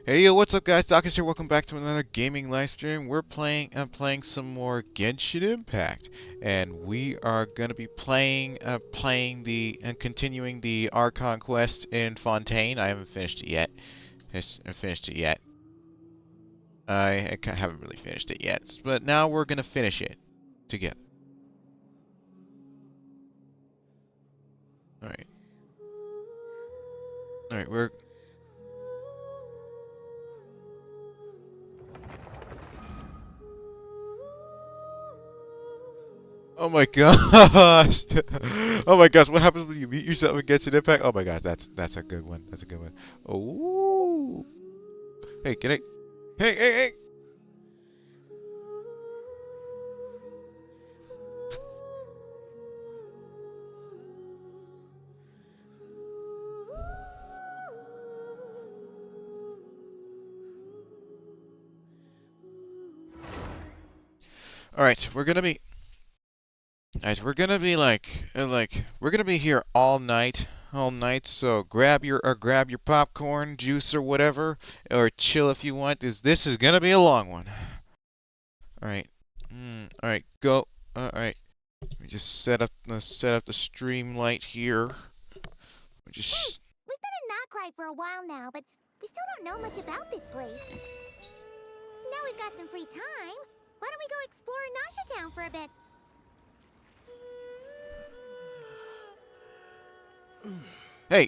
Hey yo, what's up guys? Dawkins here. Welcome back to another gaming live stream. I'm playing some more Genshin Impact, and we are gonna be continuing the Archon quest in Fontaine. I haven't finished it yet. I haven't really finished it yet, but now we're gonna finish it together. All right, all right. We're Oh my gosh! Oh my gosh! What happens when you meet yourself and get an impact? Oh my gosh, that's a good one. That's a good one. Oh, hey, can I? Hey! All right, we're gonna be we're gonna be here all night. So grab your popcorn, juice or whatever, or chill if you want. This is gonna be a long one. All right, all right, go. All right, let me just set up the stream light here. Hey, Just we've been in Knockright for a while now, but we still don't know much about this place. Now we've got some free time. Why don't we go explore Nasha Town for a bit? Hey,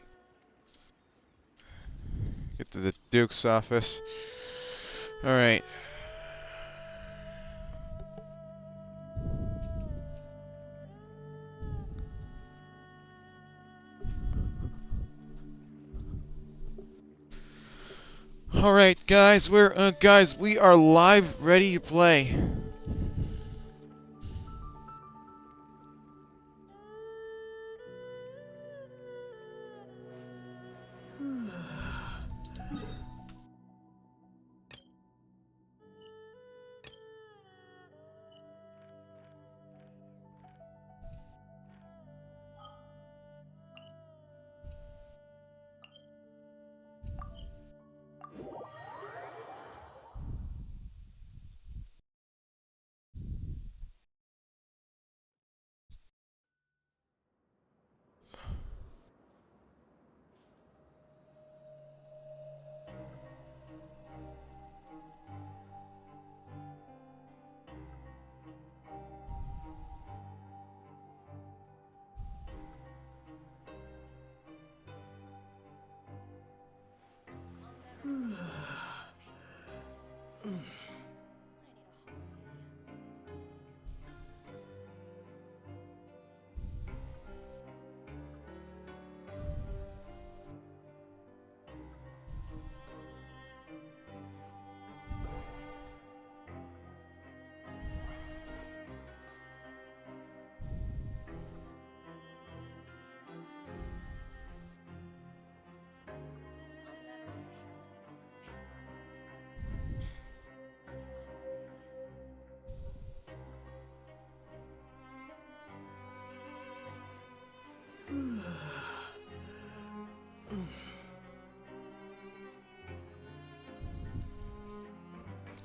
get to the Duke's office. All right. All right, guys, we are live, ready to play.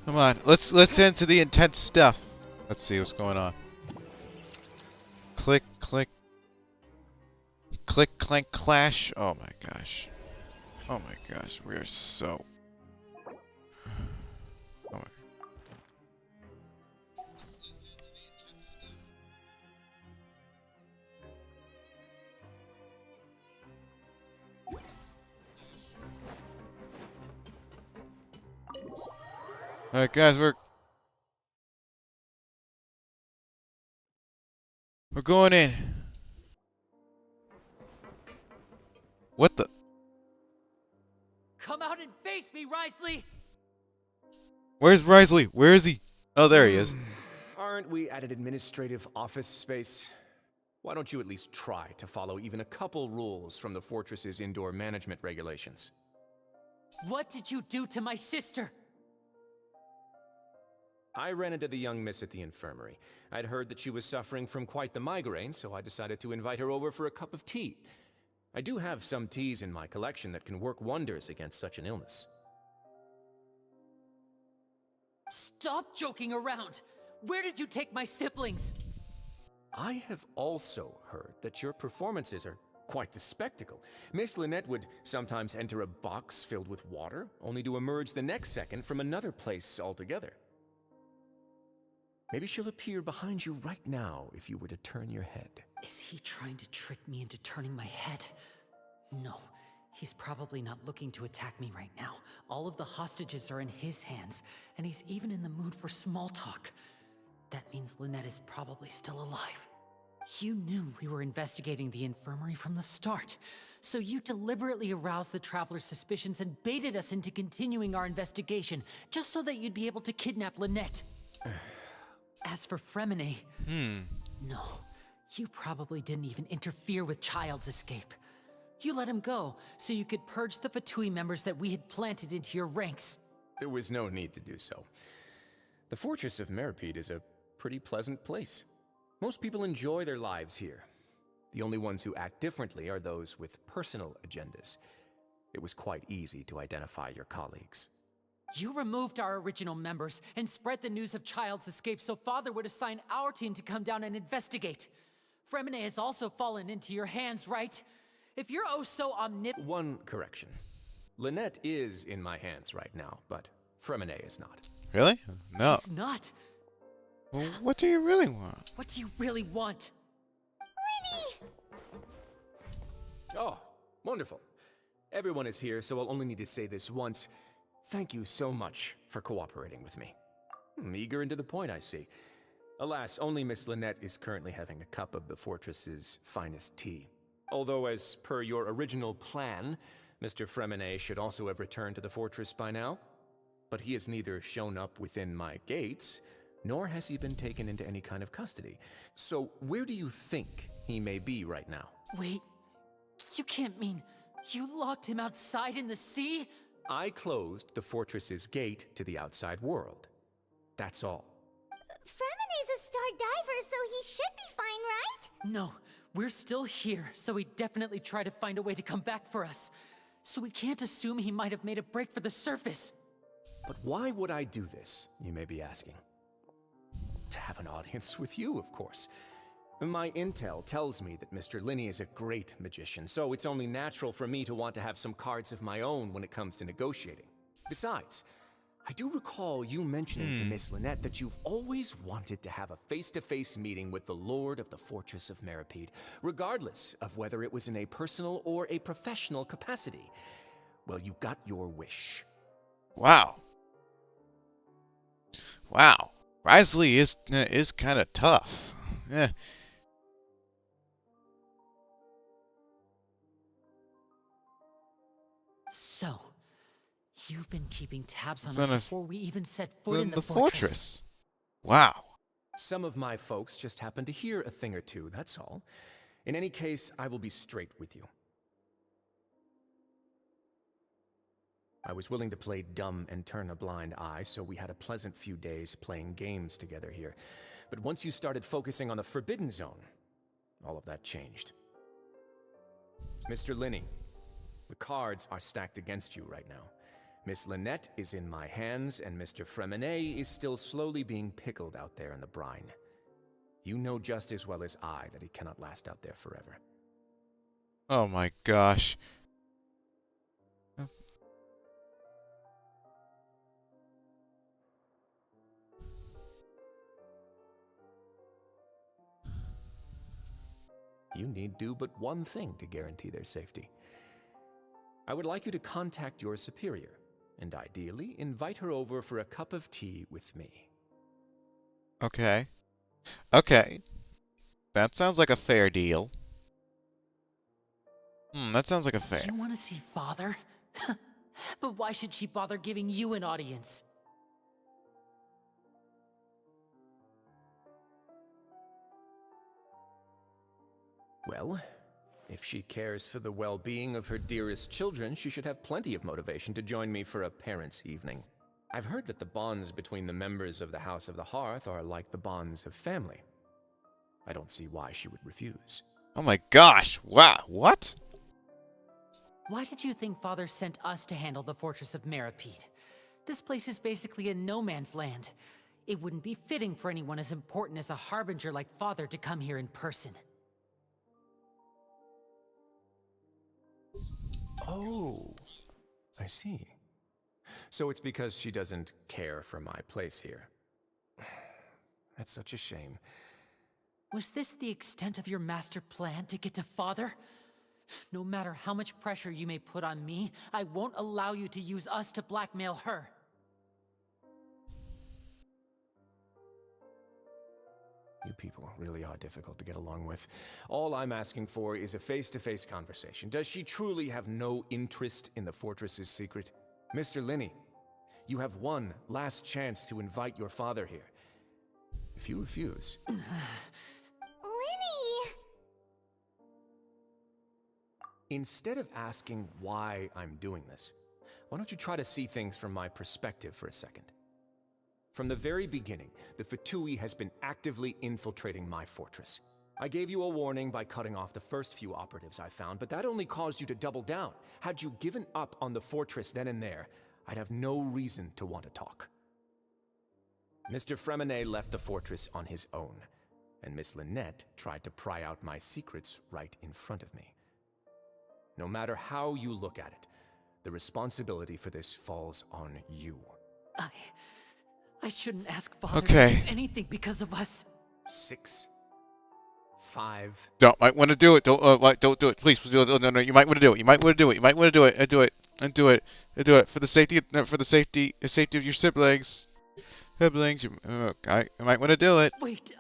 Come on, let's into the intense stuff. Let's see what's going on. Click, clank, clash. Oh my gosh. Oh my gosh, we are so. Oh my. All right, guys, we're going in. What the? Come out and face me, Risley! Where's Risley? Where is he? Oh, there he is. Aren't we at an administrative office space? Why don't you at least try to follow even a couple rules from the fortress's indoor management regulations? What did you do to my sister? I ran into the young miss at the infirmary. I'd heard that she was suffering from quite the migraine, so I decided to invite her over for a cup of tea. I do have some teas in my collection that can work wonders against such an illness. Stop joking around! Where did you take my siblings? I have also heard that your performances are quite the spectacle. Miss Lynette would sometimes enter a box filled with water, only to emerge the next second from another place altogether. Maybe she'll appear behind you right now if you were to turn your head. Is he trying to trick me into turning my head? No, he's probably not looking to attack me right now. All of the hostages are in his hands, and he's even in the mood for small talk. That means Lynette is probably still alive. You knew we were investigating the infirmary from the start, so you deliberately aroused the Traveler's suspicions and baited us into continuing our investigation, just so that you'd be able to kidnap Lynette. As for Fremine, no, you probably didn't even interfere with Child's escape. You let him go, so you could purge the Fatui members that we had planted into your ranks. There was no need to do so. The Fortress of Meripede is a pretty pleasant place. Most people enjoy their lives here. The only ones who act differently are those with personal agendas. It was quite easy to identify your colleagues. You removed our original members and spread the news of Child's escape so Father would assign our team to come down and investigate. Fremine has also fallen into your hands, right? If you're oh so omnipotent— One correction. Lynette is in my hands right now, but Fremine is not. Really? No. He's not. Well, what do you really want? What do you really want? Oh, wonderful. Everyone is here, so I'll only need to say this once. Thank you so much for cooperating with me. Eager and to the point, I see. Alas, only Miss Lynette is currently having a cup of the fortress's finest tea. Although, as per your original plan, Mr. Fremine should also have returned to the fortress by now. But he has neither shown up within my gates, nor has he been taken into any kind of custody. So where do you think he may be right now? Wait, you can't mean you locked him outside in the sea? I closed the fortress's gate to the outside world. That's all. Fremine's a star diver, so he should be fine, right? No, we're still here, so he definitely tried to find a way to come back for us. So we can't assume he might have made a break for the surface. But why would I do this, you may be asking? To have an audience with you, of course. My intel tells me that Mr. Linney is a great magician, so it's only natural for me to want to have some cards of my own when it comes to negotiating. Besides, I do recall you mentioning to Miss Lynette that you've always wanted to have a face-to-face meeting with the Lord of the Fortress of Meripede, regardless of whether it was in a personal or a professional capacity. Well, you got your wish. Wow. Wow. Risley is kind of tough. Eh. So, you've been keeping tabs on It's us on a- before we even set foot in The the fortress. Wow. Some of my folks just happened to hear a thing or two, that's all. In any case, I will be straight with you. I was willing to play dumb and turn a blind eye, so we had a pleasant few days playing games together here. But once you started focusing on the Forbidden Zone, all of that changed. Mr. Linney, the cards are stacked against you right now. Miss Lynette is in my hands, and Mr. Fremine is still slowly being pickled out there in the brine. You know just as well as I that he cannot last out there forever. Oh my gosh. You need do but one thing to guarantee their safety. I would like you to contact your superior, and ideally invite her over for a cup of tea with me. Okay. Okay. That sounds like a fair deal. That sounds like a fair. You want to see Father? But why should she bother giving you an audience? Well, if she cares for the well-being of her dearest children, she should have plenty of motivation to join me for a parents' evening. I've heard that the bonds between the members of the House of the Hearth are like the bonds of family. I don't see why she would refuse. Oh my gosh. Wow. What? Why did you think Father sent us to handle the Fortress of Meripede? This place is basically a no man's land. It wouldn't be fitting for anyone as important as a harbinger like Father to come here in person. Oh, I see. So it's because she doesn't care for my place here. That's such a shame. Was this the extent of your master plan to get to Father? No matter how much pressure you may put on me, I won't allow you to use us to blackmail her. You people really are difficult to get along with. All I'm asking for is a face-to-face conversation. Does she truly have no interest in the fortress's secret? Mr. Linney, you have one last chance to invite your father here. If you refuse... Linny! Instead of asking why I'm doing this, why don't you try to see things from my perspective for a second? From the very beginning, the Fatui has been actively infiltrating my fortress. I gave you a warning by cutting off the first few operatives I found, but that only caused you to double down. Had you given up on the fortress then and there, I'd have no reason to want to talk. Mr. Fremenet left the fortress on his own, and Miss Lynette tried to pry out my secrets right in front of me. No matter how you look at it, the responsibility for this falls on you. I shouldn't ask Father Okay. to do anything because of us. 6, 5. Don't might want to do it. Don't do it. Please, no. You might want to do it. You might want to do it. You might want to do it. And do it. And do it. And do it for the safety of your siblings. Siblings. You might want to do it. Wait,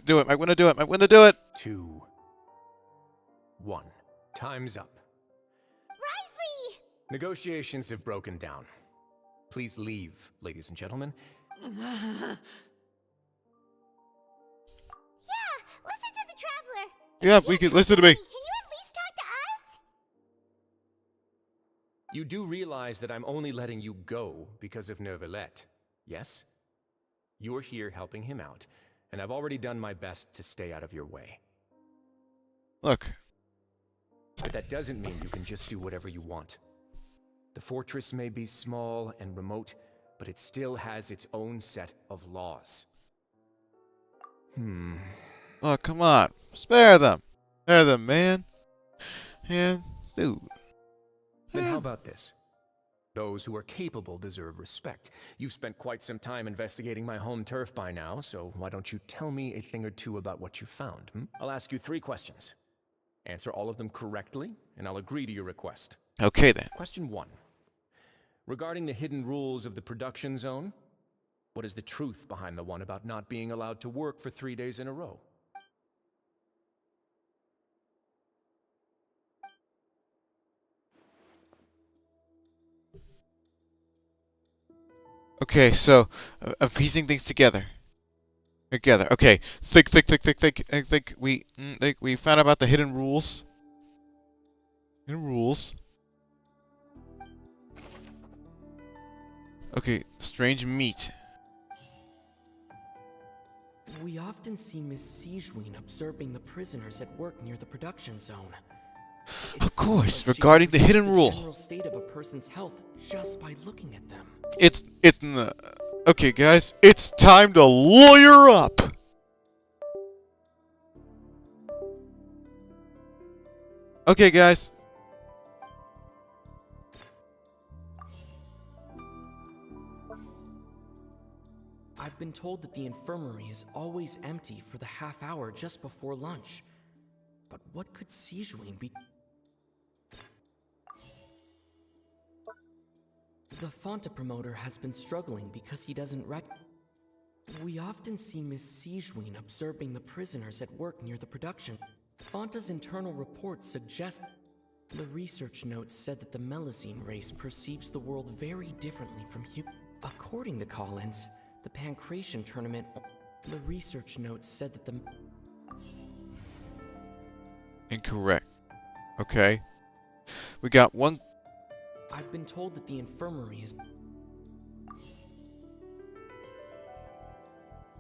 Do it. Might want to do it. Might want to do it. 2, 1. Time's up. Risley! Negotiations have broken down. Please leave, ladies and gentlemen. Yeah, listen to the Traveler. Yeah, we can listen to me. Can you at least talk to us? You do realize that I'm only letting you go because of Neuvillette, yes? You're here helping him out, and I've already done my best to stay out of your way. Look. But that doesn't mean you can just do whatever you want. The fortress may be small and remote, but it still has its own set of laws. Oh, come on. Spare them. Spare them, man. Man, dude. Then how about this? Those who are capable deserve respect. You've spent quite some time investigating my home turf by now, so why don't you tell me a thing or two about what you found? I'll ask you 3 questions. Answer all of them correctly, and I'll agree to your request. Okay, then. Question 1. Regarding the hidden rules of the production zone, what is the truth behind the one about not being allowed to work for 3 days in a row? Okay, so of piecing things together. Okay, think. We found out about the hidden rules. Hidden rules. Okay, strange meat. We often see Miss Sijween observing the prisoners at work near the production zone. It Of course, seems like she regarding can the hidden perceive rule. the general state of a person's health just by looking at them. It's in the. Okay, guys, it's time to lawyer up. Okay, guys. I've been told that the infirmary is always empty for the half hour just before lunch. But what could Sijween be? The Fonta promoter has been struggling because he doesn't We often see Miss Sijween observing the prisoners at work near the production. Fonta's internal reports suggest the research notes said that the Melazine race perceives the world very differently from humans. According to Collins, the Pancration tournament. The research notes said that the. Incorrect. Okay. We got one. I've been told that the infirmary is.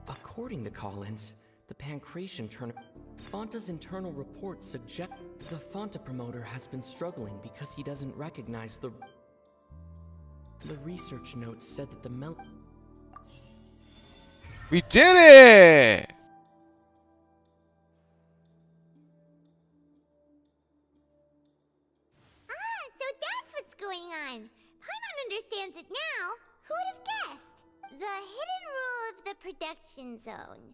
According to Collins, the Pancration tournament. Fonta's internal report suggest the Fonta promoter has been struggling because he doesn't recognize the research notes said that the We did it! Ah, so that's what's going on. Paimon understands it now. Who would have guessed? The hidden rule of the production zone.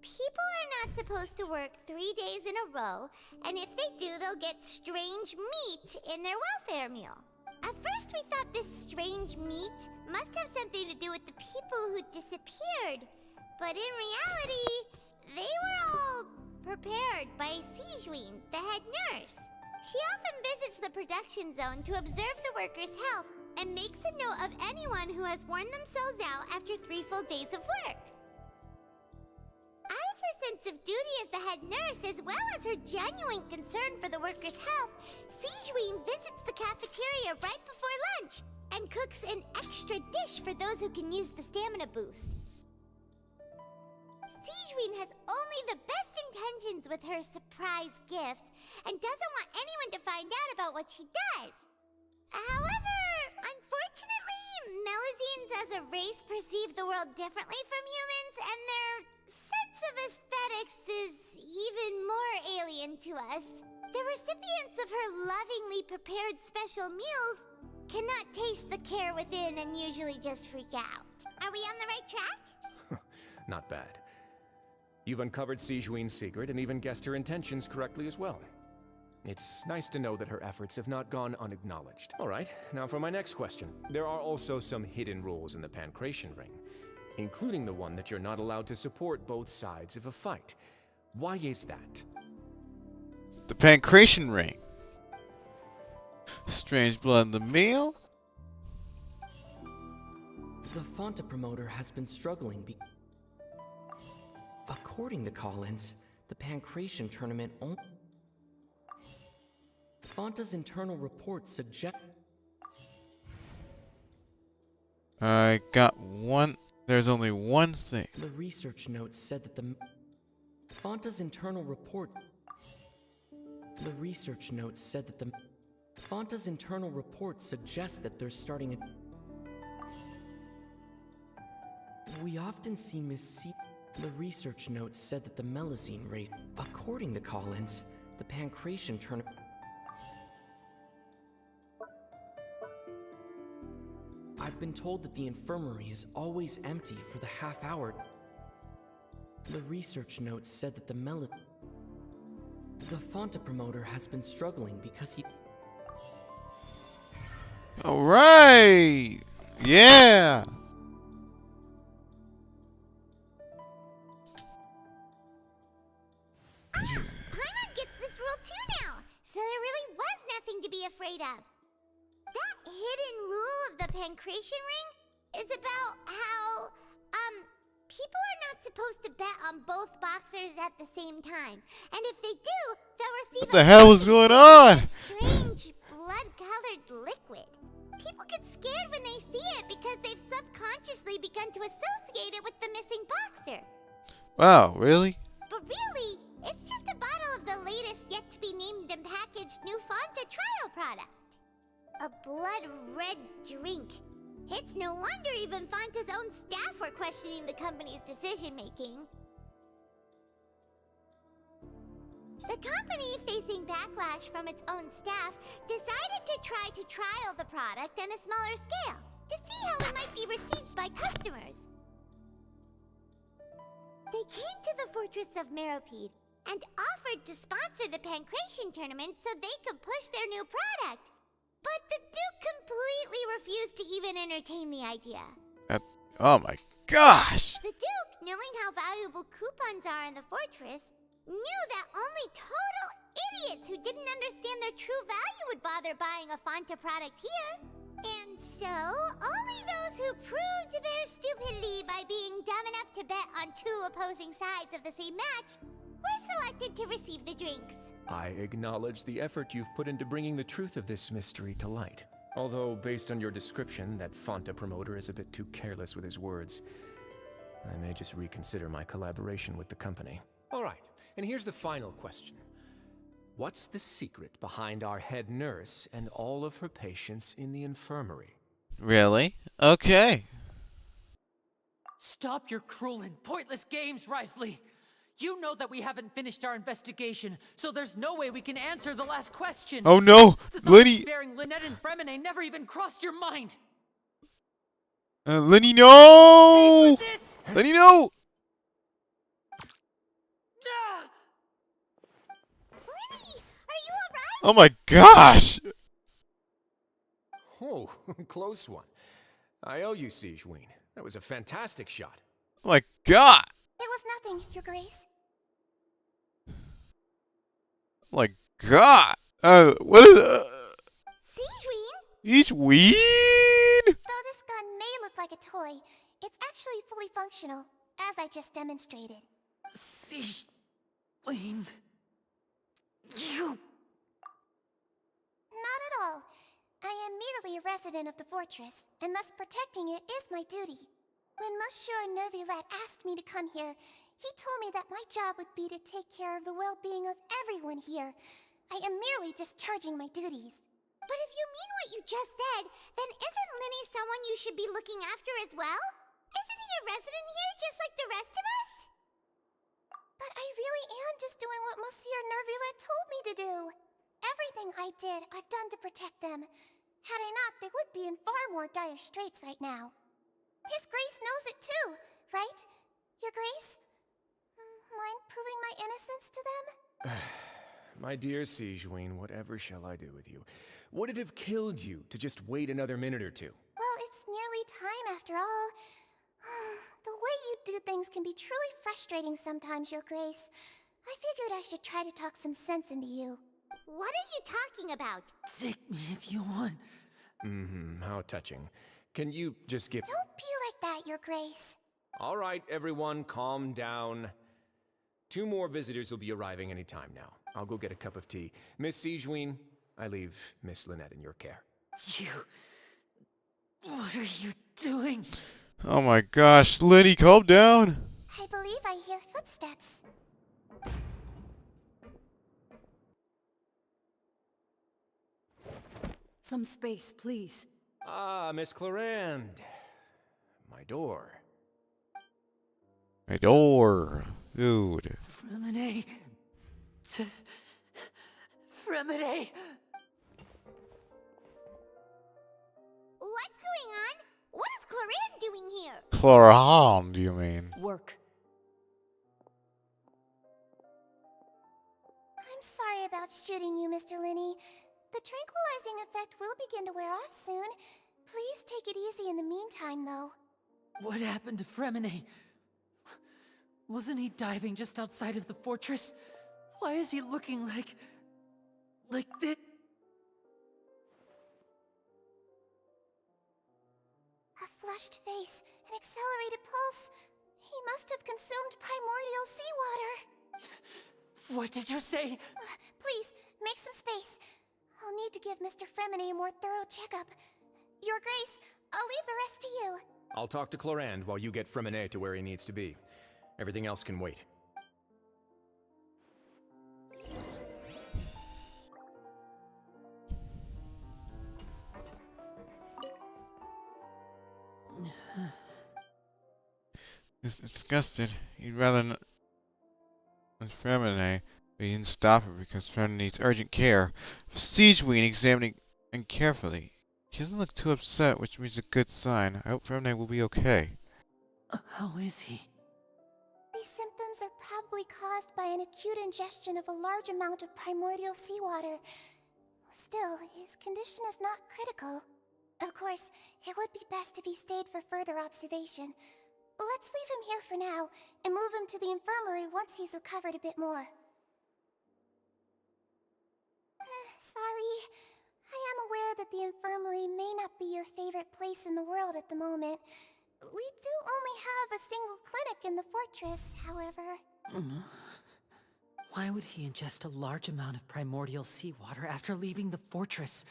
People are not supposed to work 3 days in a row, and if they do, they'll get strange meat in their welfare meal. At first, we thought this strange meat must have something to do with the people who disappeared. But in reality, they were all prepared by Sijween, the head nurse. She often visits the production zone to observe the workers' health and makes a note of anyone who has worn themselves out after 3 full days of work. Out of her sense of duty as the head nurse, as well as her genuine concern for the workers' health, Sijween visits the cafeteria right before lunch and cooks an extra dish for those who can use the stamina boost. Sijween has only the best intentions with her surprise gift and doesn't want anyone to find out about what she does. However, unfortunately, Melusines as a race perceive the world differently from humans, and their sense of aesthetics is even more alien to us. The recipients of her lovingly prepared special meals cannot taste the care within and usually just freak out. Are we on the right track? Not bad. You've uncovered Sijween's secret and even guessed her intentions correctly as well. It's nice to know that her efforts have not gone unacknowledged. All right, now for my next question. There are also some hidden rules in the Pancration Ring, including the one that you're not allowed to support both sides of a fight. Why is that? The Pancration Ring. Strange blood in the meal. The Fonta promoter has been struggling according to Collins, the Pancration tournament only Fonta's internal report suggest I got one. There's only one thing. the research notes said that the Fonta's internal report the research notes said that the Fonta's internal report suggests that they're starting a we often see the research notes said that the Melusine rate according to Collins, the Pancration tournament I've been told that the infirmary is always empty for the half hour. The research notes said that the Fonta promoter has been struggling because he All right. Yeah. Paimon gets this rule too now, so there really was nothing to be afraid of. That hidden rule of the Pancration Ring is about how, people are not supposed to bet on both boxers at the same time. And if they do, they'll receive What the hell is going on? a strange blood-colored liquid. People get scared when they see it because they've subconsciously begun to associate it with the missing boxer. Wow, really? But really, it's just a bottle of the latest yet-to-be-named and packaged new Fonta trial product. A blood-red drink. It's no wonder even Fonta's own staff were questioning the company's decision-making. The company, facing backlash from its own staff, decided to try to trial the product on a smaller scale to see how it might be received by customers. They came to the fortress of Meropide and offered to sponsor the Pancration tournament so they could push their new product. But the Duke completely refused to even entertain the idea. Oh my gosh. The Duke, knowing how valuable coupons are in the fortress, knew that only total idiots who didn't understand their true value would bother buying a Fonta product here. And so, only those who proved their stupidity by being dumb enough to bet on 2 opposing sides of the same match were selected to receive the drinks. I acknowledge the effort you've put into bringing the truth of this mystery to light. Although, based on your description, that Fonta promoter is a bit too careless with his words, I may just reconsider my collaboration with the company. All right, And here's the final question. What's the secret behind our head nurse and all of her patients in the infirmary? Really? Okay. Stop your cruel and pointless games, Risley! You know that we haven't finished our investigation, so there's no way we can answer the last question! Oh no! The thought of Lenny! sparing Lynette and Fremine never even crossed your mind! Lenny, no! Pay for this! Lenny, no! Ah! Lenny, are you alright? Oh my gosh! Oh, close one. I owe you, Sigewinne. That was a fantastic shot. Oh my god! It was nothing, Your Grace. Oh my god! What is Sigewinne? He's weed? Though this gun may look like a toy, it's actually fully functional, as I just demonstrated. Sigewinne... You... Not at all. I am merely a resident of the fortress, and thus protecting it is my duty. When Monsieur Nervulette asked me to come here, he told me that my job would be to take care of the well-being of everyone here. I am merely discharging my duties. But if you mean what you just said, then isn't Lenny someone you should be looking after as well? Isn't he a resident here just like the rest of us? But I really am just doing what Monsieur Nervulette told me to do. Everything I did, I've done to protect them. Had I not, they would be in far more dire straits right now. His Grace knows it too, right? Your Grace? Mind proving my innocence to them? My dear Sigewinne, whatever shall I do with you? Would it have killed you to just wait another minute or two? Well, it's nearly time after all. The way you do things can be truly frustrating sometimes, Your Grace. I figured I should try to talk some sense into you. What are you talking about? Take me if you want. How touching. Can you just give... Don't be like that, Your Grace. All right, everyone, calm down. 2 more visitors will be arriving any time now. I'll go get a cup of tea. Miss Sigewinne, I leave Miss Lynette in your care. You... What are you doing? Oh my gosh, Lenny, calm down! I believe I hear footsteps. Some space, please. Ah, Miss Clarande. My door. My door. Dude. Fremine... Fremine... What's going on? What is Clarande doing here? Chlorine, do you mean? Work. I'm sorry about shooting you, Mr. Linney. The tranquilizing effect will begin to wear off soon. Please take it easy in the meantime, though. What happened to Fremine? Wasn't he diving just outside of the fortress? Why is he looking like this? A flushed face, an accelerated pulse. He must have consumed primordial seawater. What did you say? Please, make some space. I'll need to give Mr. Fremine a more thorough checkup. Your Grace, I'll leave the rest to you. I'll talk to Clarande while you get Fremine to where he needs to be. Everything else can wait. He's disgusted. He'd rather not Fremine, but he didn't stop her because Fremine needs urgent care. Sigewinne examining and carefully. He doesn't look too upset, which means a good sign. I hope Fremine will be okay. How is he? These symptoms are probably caused by an acute ingestion of a large amount of primordial seawater. Still, his condition is not critical. Of course, it would be best if he stayed for further observation. Let's leave him here for now, and move him to the infirmary once he's recovered a bit more. Sorry. I am aware that the infirmary may not be your favorite place in the world at the moment. We do only have a single clinic in the fortress, however. Why would he ingest a large amount of primordial seawater after leaving the fortress?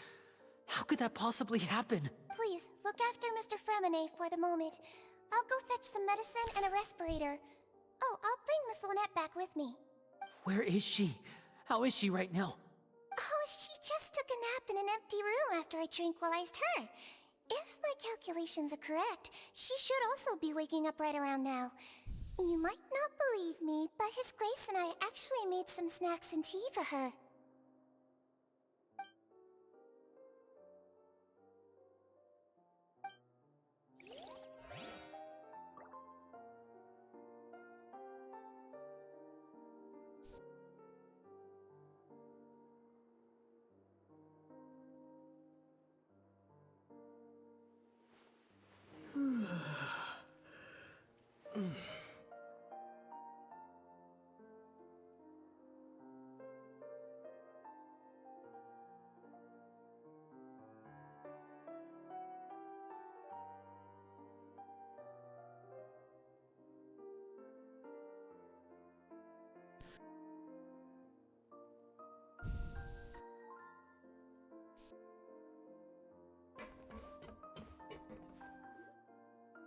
How could that possibly happen? Please, look after Mr. Fremine for the moment. I'll go fetch some medicine and a respirator. Oh, I'll bring Miss Lynette back with me. Where is she? How is she right now? Oh, she just took a nap in an empty room after I tranquilized her. If my calculations are correct, she should also be waking up right around now. You might not believe me, but His Grace and I actually made some snacks and tea for her.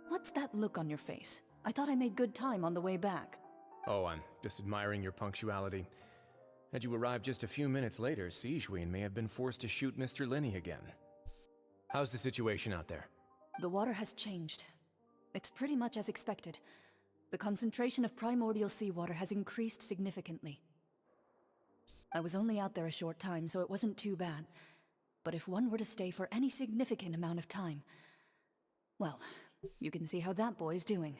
What's that look on your face? I thought I made good time on the way back. Oh, I'm just admiring your punctuality. Had you arrived just a few minutes later, Sigewinne may have been forced to shoot Mr. Linny again. How's the situation out there? The water has changed. It's pretty much as expected. The concentration of primordial seawater has increased significantly. I was only out there a short time, so it wasn't too bad. But if one were to stay for any significant amount of time, well, you can see how that boy's doing.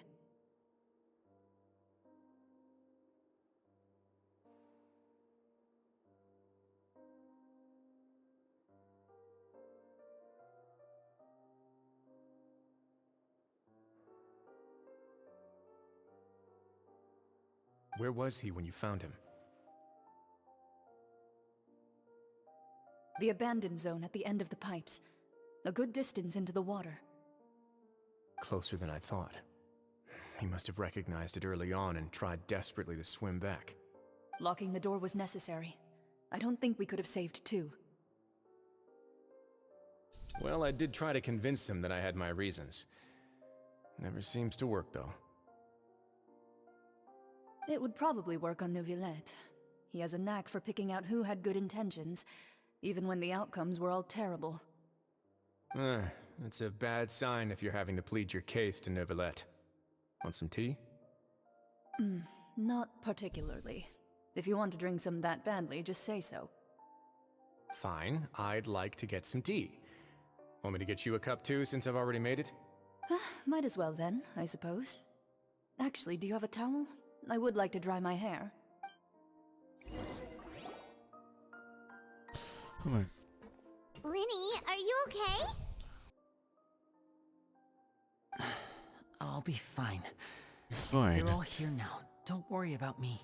Where was he when you found him? The abandoned zone at the end of the pipes. A good distance into the water. Closer than I thought. He must have recognized it early on and tried desperately to swim back. Locking the door was necessary. I don't think we could have saved two. Well, I did try to convince him that I had my reasons. Never seems to work, though. It would probably work on Neuvillette. He has a knack for picking out who had good intentions, even when the outcomes were all terrible. That's a bad sign if you're having to plead your case to Neuvillette. Want some tea? Not particularly. If you want to drink some that badly, just say so. Fine, I'd like to get some tea. Want me to get you a cup too, since I've already made it? Might as well then, I suppose. Actually, do you have a towel? I would like to dry my hair. Come on. Linny, are you okay? I'll be fine. You're fine. They're all here now. Don't worry about me.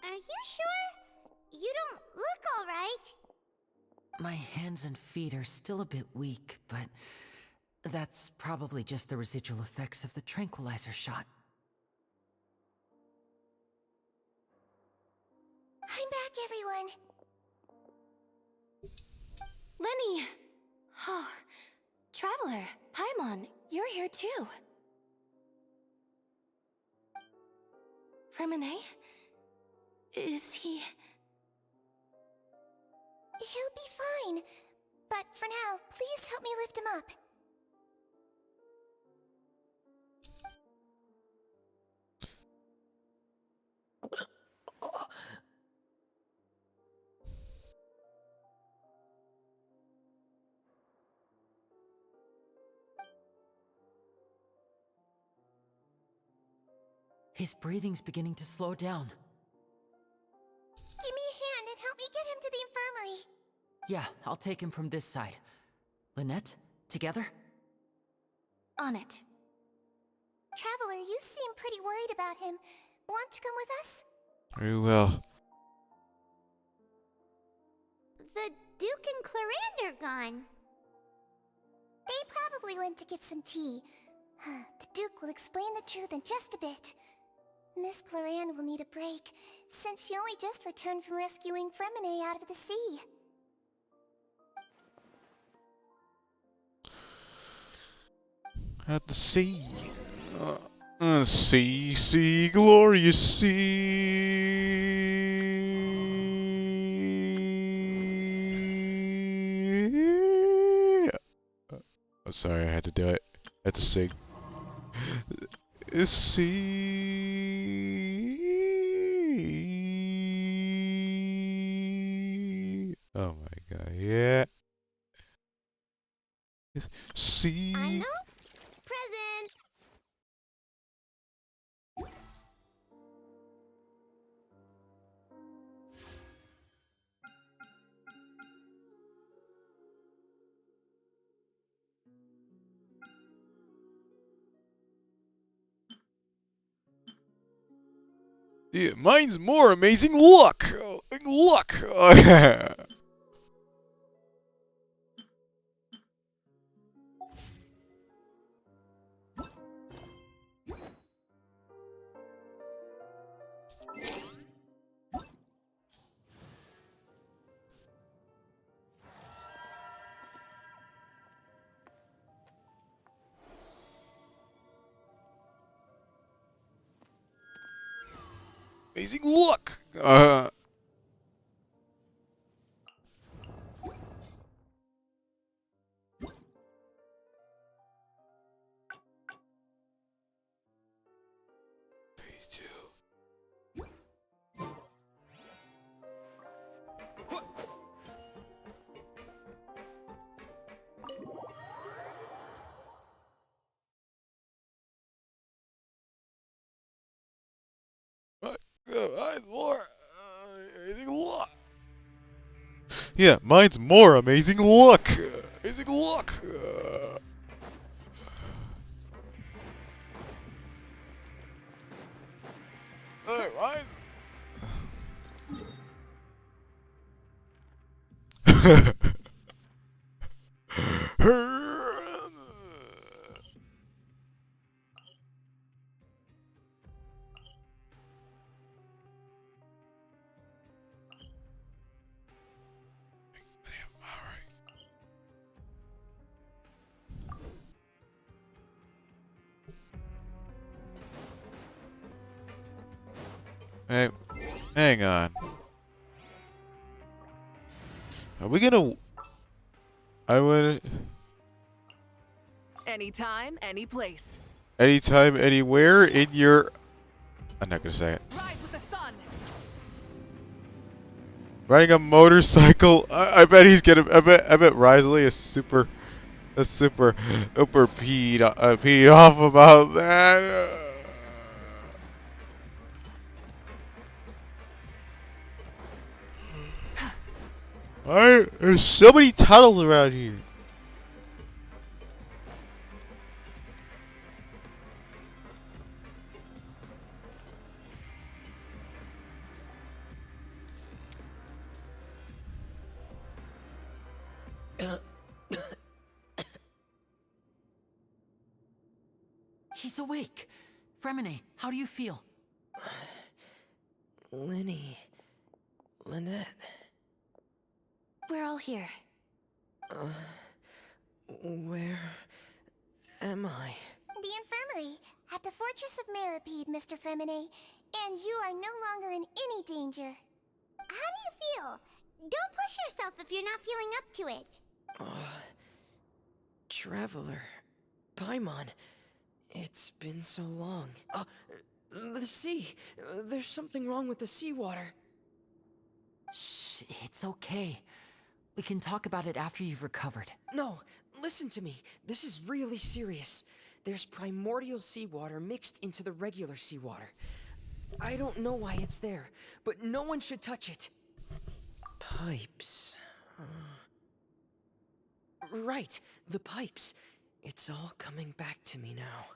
Are you sure? You don't look alright. My hands and feet are still a bit weak, but that's probably just the residual effects of the tranquilizer shot. I'm back, everyone. Lenny! Oh, Traveler, Paimon, you're here too. Remine? Is he... He'll be fine. But for now, please help me lift him up. His breathing's beginning to slow down. Give me a hand and help me get him to the infirmary. Yeah, I'll take him from this side. Lynette, together? On it. Traveler, you seem pretty worried about him. Want to come with us? Very well. The Duke and Clarande are gone. They probably went to get some tea. The Duke will explain the truth in just a bit. Miss Cloran will need a break, since she only just returned from rescuing Fremine out of the sea. At the sea. Sea, sea, glorious sea. I'm sorry, I had to do it. I had to sing. Sea. Oh my god, yeah. I Sea. know. Present. Yeah, mine's more amazing luck. Luck. Amazing luck. Phase 2. Mine's more amazing luck. Yeah, mine's more amazing luck. Amazing luck. Alright, mine. Hey, hang on. Are we gonna? I would. Anytime, any place. Anytime, anywhere in your. I'm not gonna say it. Rise with the sun. Riding a motorcycle. I bet he's gonna. I bet Risley is super peed off about that. There's so many tunnels around here. He's awake. Fremine, how do you feel? Lenny. Lynette. We're all here. Where am I? The infirmary, at the Fortress of Meripede, Mr. Fremine, and you are no longer in any danger. How do you feel? Don't push yourself if you're not feeling up to it. Traveler. Paimon. It's been so long. The sea. There's something wrong with the seawater. Shh, it's okay. We can talk about it after you've recovered. No, listen to me. This is really serious. There's primordial seawater mixed into the regular seawater. I don't know why it's there, but no one should touch it. Pipes. Right, the pipes. It's all coming back to me now.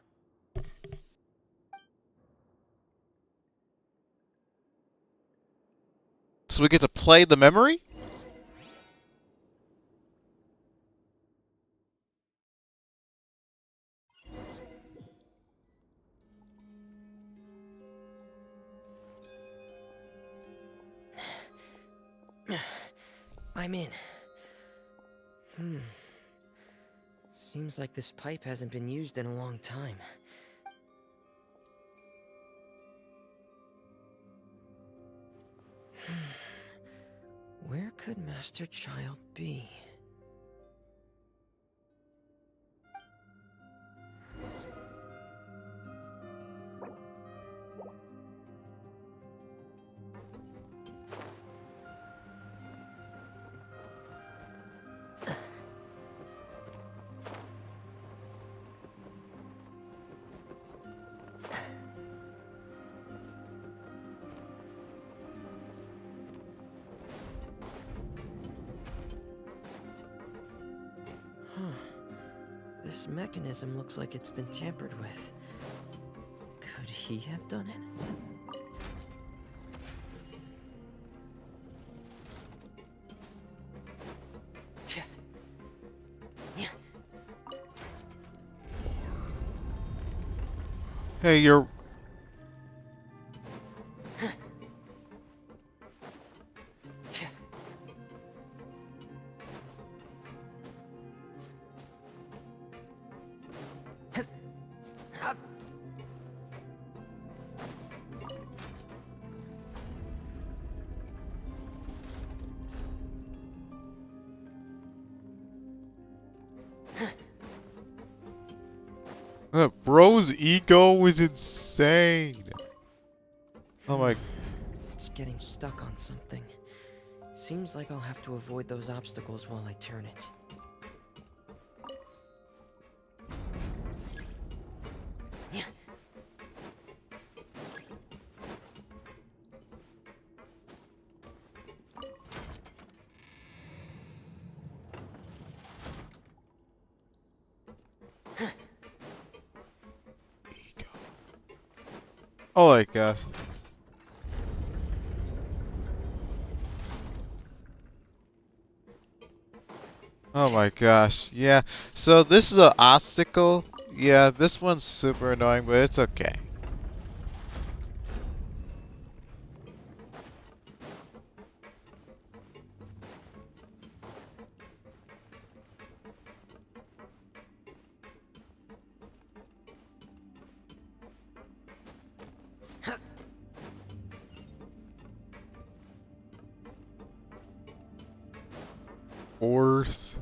So we get to play the memory? I'm in. Seems like this pipe hasn't been used in a long time. Where could Master Child be? This mechanism looks like it's been tampered with. Could he have done it? Hey, you're... Bro's ego is insane. Oh my... It's getting stuck on something. Seems like I'll have to avoid those obstacles while I turn it. Oh my gosh. Oh my gosh. Yeah. So this is an obstacle. Yeah, this one's super annoying, but it's okay. Fourth.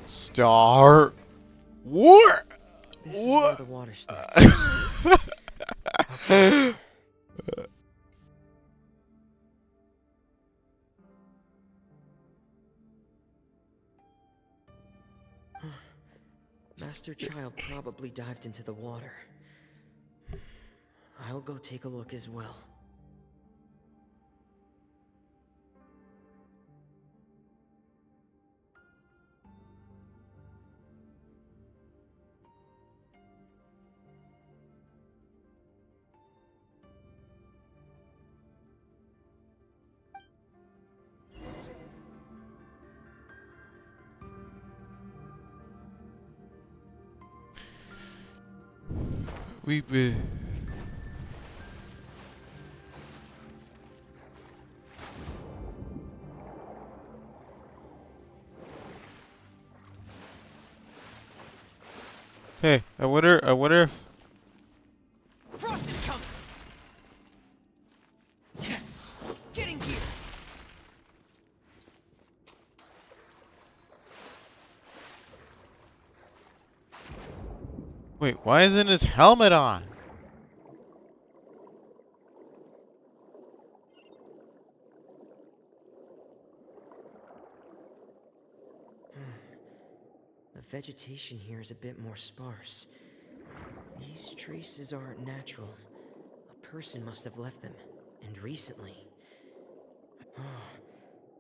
Star. What? This is where the water starts. Okay. Master Child probably dived into the water. I'll go take a look as well. We've been... Hey, I wonder if... Frost is coming! Get in gear! Wait, why isn't his helmet on? The vegetation here is a bit more sparse. These traces aren't natural. A person must have left them, and recently.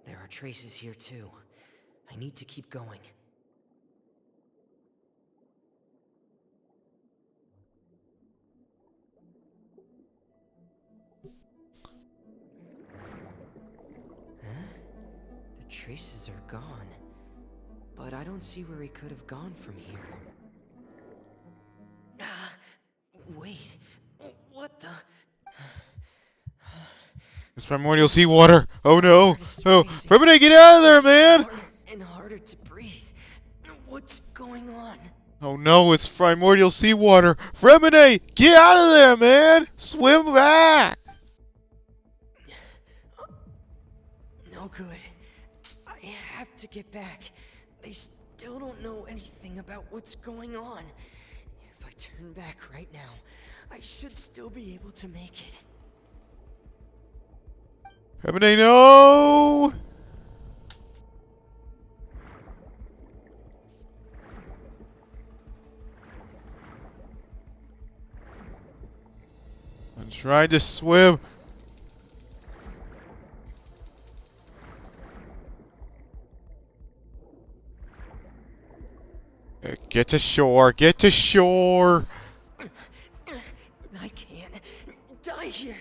There are traces here too. I need to keep going. The traces are gone. But I don't see where he could have gone from here. It's primordial seawater. Oh no. Heart is Oh, racing. Fremine, get out of there, It's getting man. harder and harder to breathe. What's going on? Oh no, it's primordial seawater. Fremine, get out of there, man. Swim back. No good. I have to get back. They still don't know anything about what's going on. If I turn back right now, I should still be able to make it. Fremine, no. I'm trying to swim. Get to shore. Get to shore. I can't die here.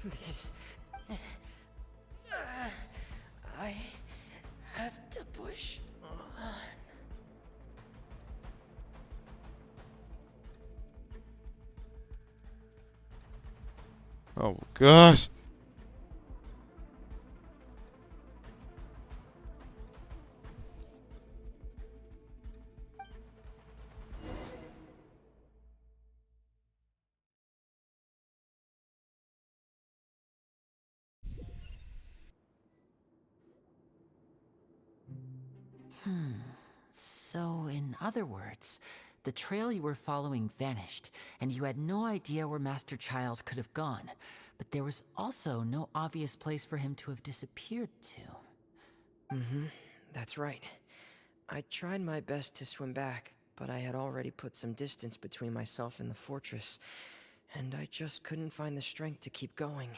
This. I have to push on. Oh gosh. So, in other words, the trail you were following vanished, and you had no idea where Master Child could have gone. But there was also no obvious place for him to have disappeared to. That's right. I tried my best to swim back, but I had already put some distance between myself and the fortress, and I just couldn't find the strength to keep going.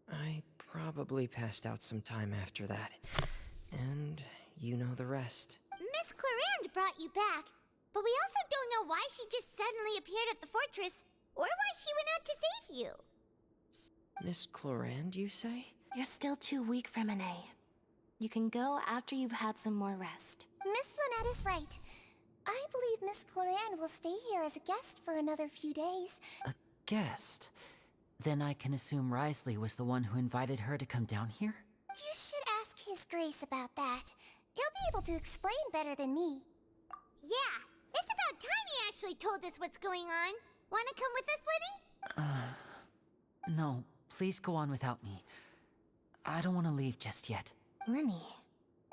I probably passed out some time after that. And you know the rest. Miss Clarande brought you back, but we also don't know why she just suddenly appeared at the fortress, or why she went out to save you. Miss Clarande, you say? You're still too weak, Fremine. You can go after you've had some more rest. Miss Lynette is right. I believe Miss Clarande will stay here as a guest for another few days. A guest? Then I can assume Risley was the one who invited her to come down here? You should ask His Grace about that. He'll be able to explain better than me. Yeah, it's about time he actually told us what's going on. Wanna come with us, Lenny? No, please go on without me. I don't want to leave just yet. Lenny.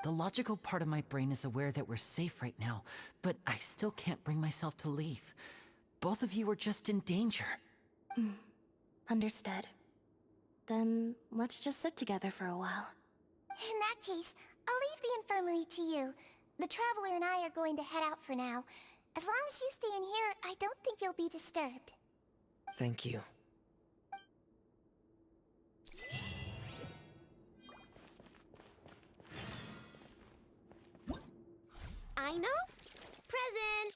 The logical part of my brain is aware that we're safe right now, but I still can't bring myself to leave. Both of you are just in danger. Understood. Then let's just sit together for a while. In that case, I'll leave the infirmary to you. The Traveler and I are going to head out for now. As long as you stay in here, I don't think you'll be disturbed. Thank you. I know. Present.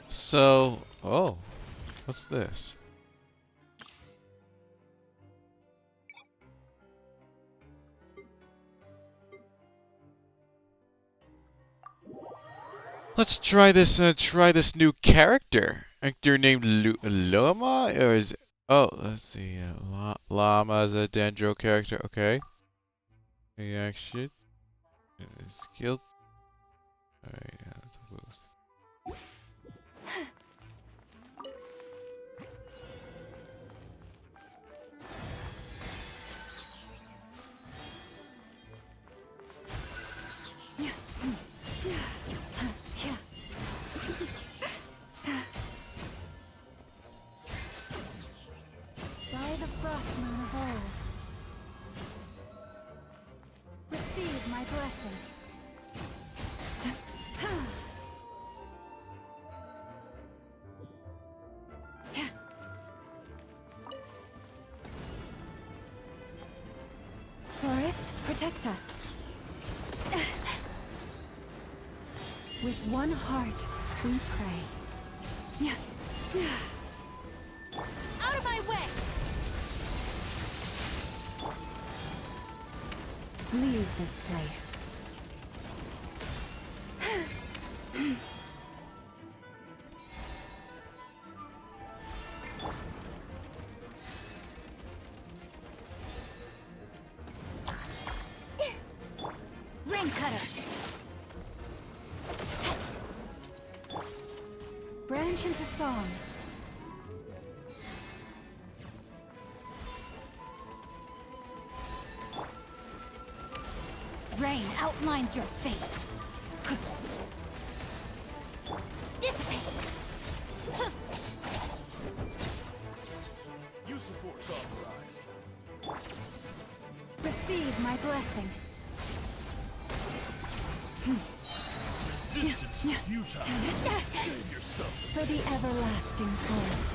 So, oh, what's this? Let's try this new character. Actor named Loma, or is let's see, Llama is a Dendro character. Okay. Reaction. Skill. Alright, that's a boost. By the frost moon of old, receive my blessing. Forest, protect us. With one heart, we pray. Out of my way! Leave this place. Ring cutter. Branch into song. Rain outlines your fate. Dissipate. Use of force authorized. Receive my blessing. Resistance is futile. Save yourself. For the everlasting forest.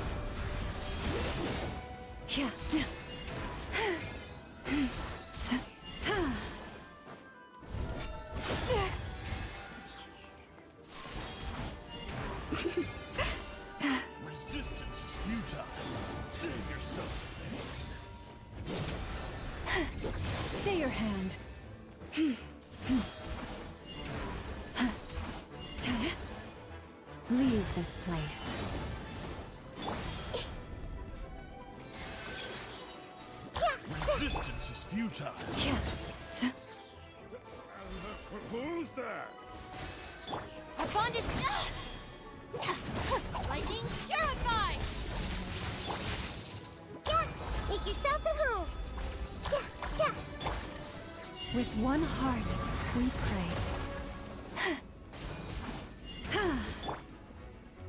Resistance is futile. Save yourself. Stay your hand. Leave this place. Resistance is futile. Who's that? Our bond is... Lightning purify! Make yourselves at home. With one heart, we pray.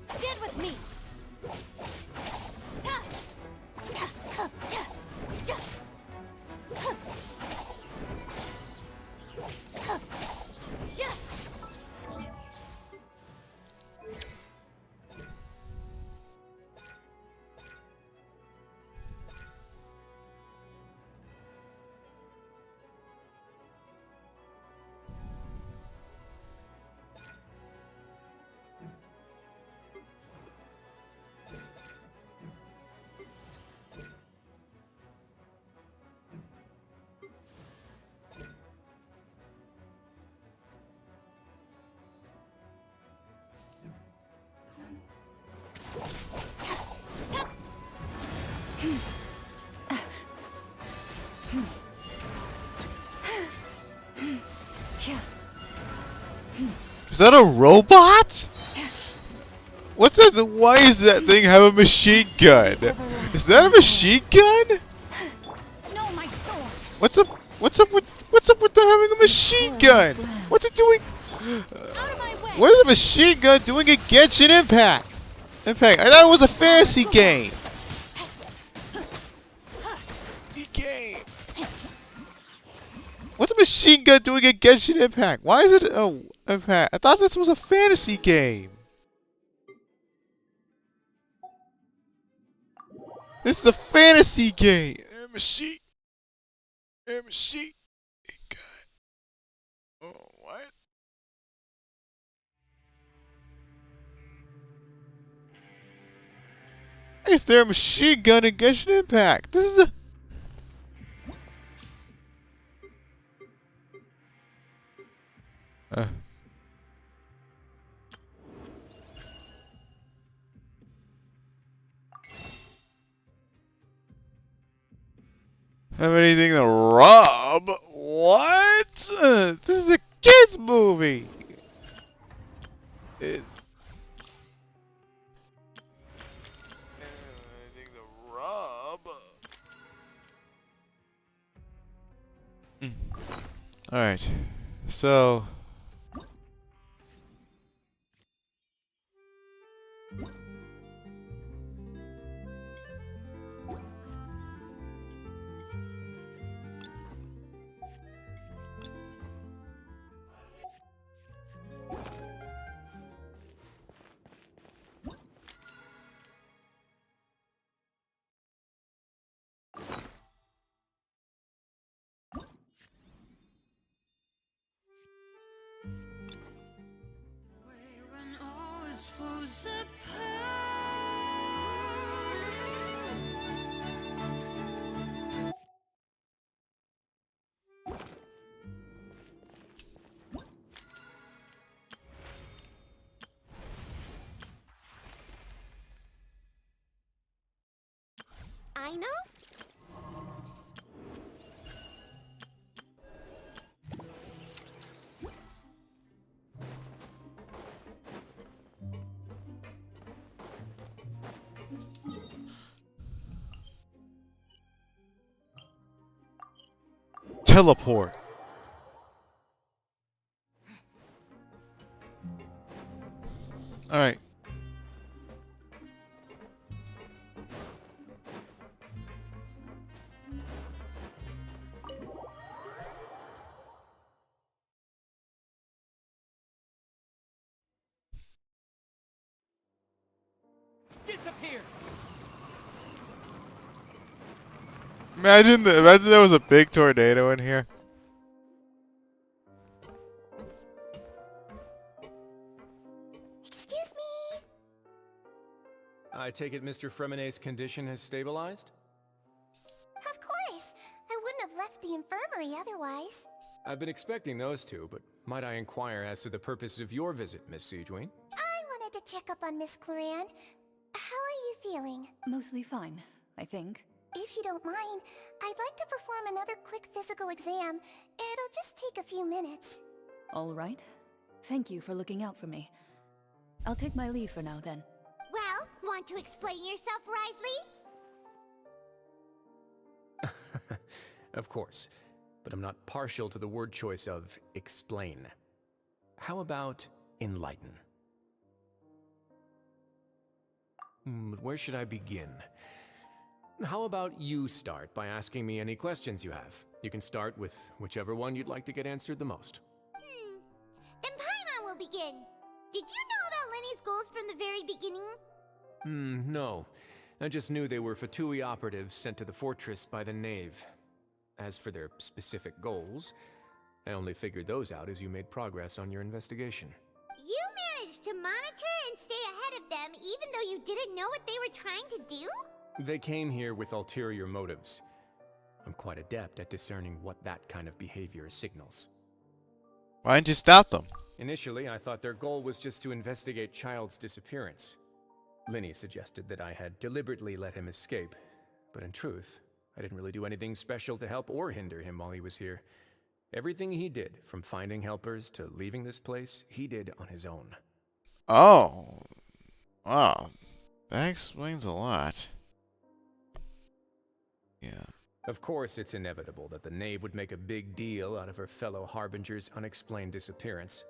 Stand with me! Is that a robot? What's that? Why does that thing have a machine gun? Is that a machine gun? No, my sword! What's up with them having a machine gun? What's it doing? Out of my way! What is a machine gun doing in Genshin Impact? I thought it was a fantasy game. What's a machine gun doing in Genshin Impact? Why is it Impact? I thought this was a fantasy game. This is a fantasy game. Machine gun. Oh, what? Is there a machine gun in Genshin Impact? This is a... Have anything to rob? What? This is a kids movie. It's anything to rob. All right. So. teleport. Alright. Disappear! Imagine there was a big tornado in here. Excuse me? I take it Mr. Fremenet's condition has stabilized? Of course. I wouldn't have left the infirmary otherwise. I've been expecting those two, but might I inquire as to the purpose of your visit, Miss Siegewien? I wanted to check up on Miss Cloran. How are you feeling? Mostly fine, I think. If you don't mind, I'd like to perform another quick physical exam. It'll just take a few minutes. All right. Thank you for looking out for me. I'll take my leave for now, then. Well, want to explain yourself, Risley? Of course, but I'm not partial to the word choice of explain. How about enlighten? Where should I begin? How about you start by asking me any questions you have? You can start with whichever one you'd like to get answered the most. Then Paimon will begin. Did you know about Lenny's goals from the very beginning? No. I just knew they were Fatui operatives sent to the fortress by the Knave. As for their specific goals, I only figured those out as you made progress on your investigation. You managed to monitor and stay ahead of them even though you didn't know what they were trying to do? They came here with ulterior motives. I'm quite adept at discerning what that kind of behavior signals. Why didn't you stop them? Initially, I thought their goal was just to investigate Child's disappearance. Linny suggested that I had deliberately let him escape, but in truth, I didn't really do anything special to help or hinder him while he was here. Everything he did, from finding helpers to leaving this place, he did on his own. Oh. Wow. That explains a lot. Yeah. Of course, it's inevitable that the Knave would make a big deal out of her fellow Harbinger's unexplained disappearance.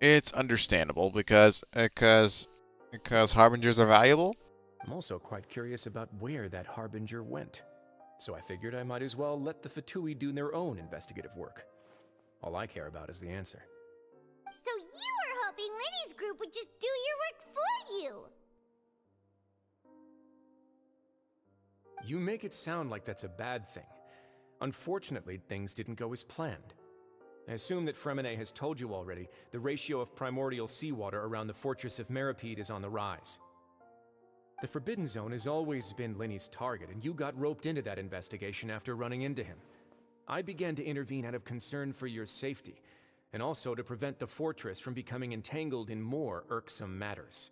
It's understandable because harbingers are valuable. I'm also quite curious about where that Harbinger went. So I figured I might as well let the Fatui do their own investigative work. All I care about is the answer. So you were hoping Lenny's group would just do your work for you? You make it sound like that's a bad thing. Unfortunately, things didn't go as planned. I assume that Fremenet has told you already, the ratio of primordial seawater around the fortress of Meripede is on the rise. The Forbidden Zone has always been Lenny's target, and you got roped into that investigation after running into him. I began to intervene out of concern for your safety, and also to prevent the fortress from becoming entangled in more irksome matters.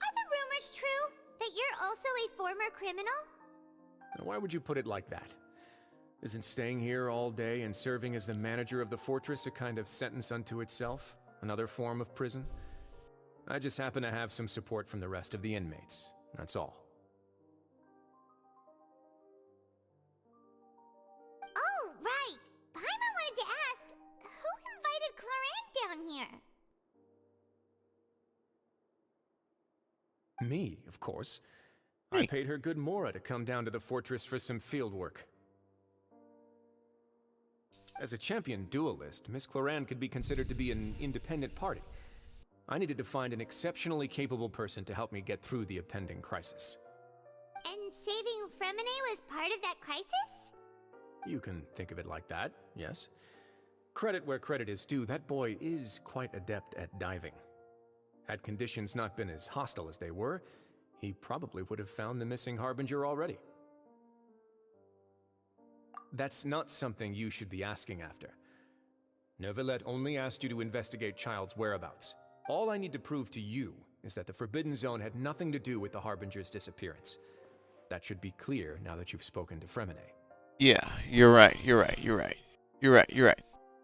Are the rumors true? That you're also a former criminal? Now, why would you put it like that? Isn't staying here all day and serving as the manager of the fortress a kind of sentence unto itself? Another form of prison? I just happen to have some support from the rest of the inmates. That's all. Oh, right. Paimon wanted to ask, who invited Cloran down here? Me, of course. I Hey. paid her good mora to come down to the fortress for some field work. As a champion duelist, Miss Cloran could be considered to be an independent party. I needed to find an exceptionally capable person to help me get through the impending crisis. And saving Fremenet was part of that crisis? You can think of it like that, yes. Credit where credit is due, that boy is quite adept at diving. Had conditions not been as hostile as they were, he probably would have found the missing Harbinger already. That's not something you should be asking after. Neuvillette only asked you to investigate Child's whereabouts. All I need to prove to you is that the Forbidden Zone had nothing to do with the Harbinger's disappearance. That should be clear now that you've spoken to Fremine. Yeah, you're right. You're right. You're right. You're right. You're right.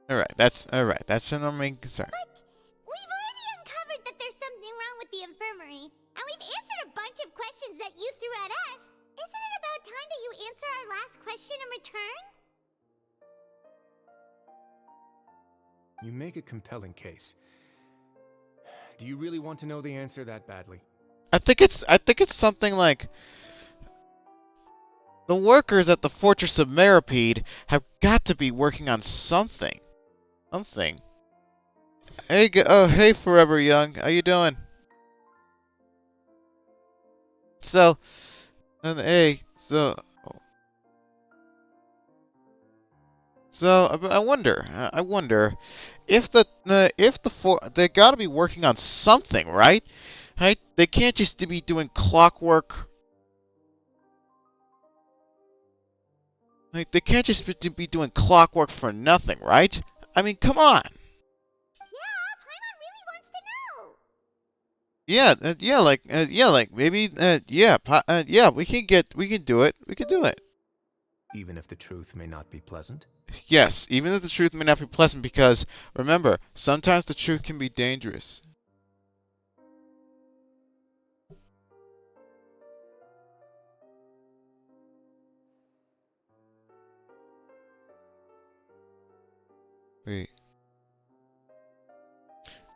All right. That's all right. That's our main concern. But we've already uncovered that there's something wrong with the infirmary, and we've answered a bunch of questions that you threw at us. Isn't it about time that you answer our last question in return? You make a compelling case. Do you really want to know the answer that badly? I think it's something like the workers at the Fortress of Meripede have got to be working on something. Something. Hey, hey, Forever Young, how you doing? So, and hey, so I wonder if they got to be working on something, right? Right? They can't just be doing clockwork. Like, they can't just be doing clockwork for nothing, right? I mean, come on. Yeah, Paimon really wants to know. Yeah, maybe, yeah, we can do it. We can do it. Even if the truth may not be pleasant? Yes, even if the truth may not be pleasant, because, remember, sometimes the truth can be dangerous. Wait.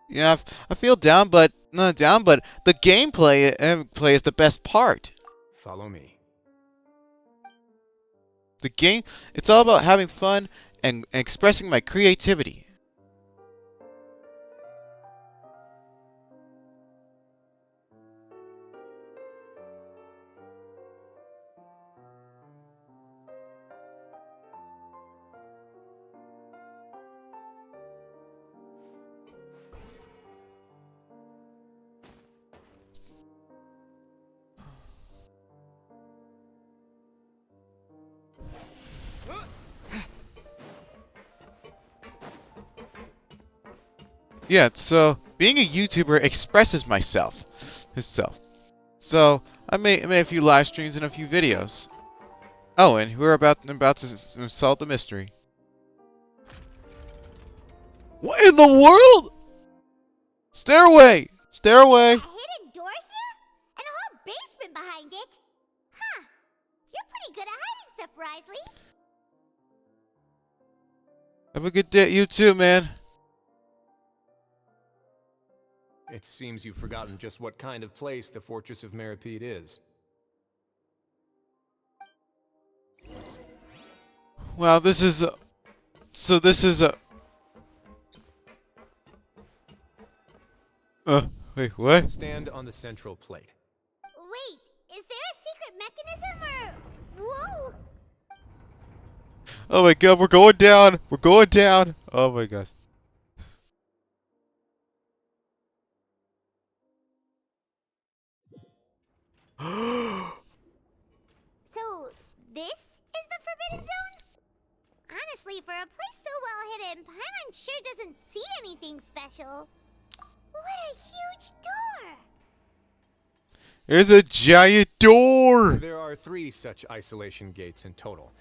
Yeah, I feel down, but not down, but the gameplay play is the best part. Follow me. The game, it's all about having fun and expressing my creativity. Yeah, so being a YouTuber expresses myself. So I made a few live streams and a few videos. Oh, and we're about to solve the mystery. What in the world? Stairway! Stairway! A hidden door here? And a whole basement behind it? Huh. You're pretty good at hiding stuff, Wriothesley. Have a good day, you too, man. It seems you've forgotten just what kind of place the Fortress of Meripede is. Well, this is a... So this is a... wait, what? Stand on the central plate. Wait, is there a secret mechanism or... Whoa! Oh my god, we're going down! We're going down! Oh my god. So, this is the Forbidden Zone? Honestly, for a place so well hidden, Paimon sure doesn't see anything special. What a huge door! There's a giant door! There are 3 such isolation gates in total.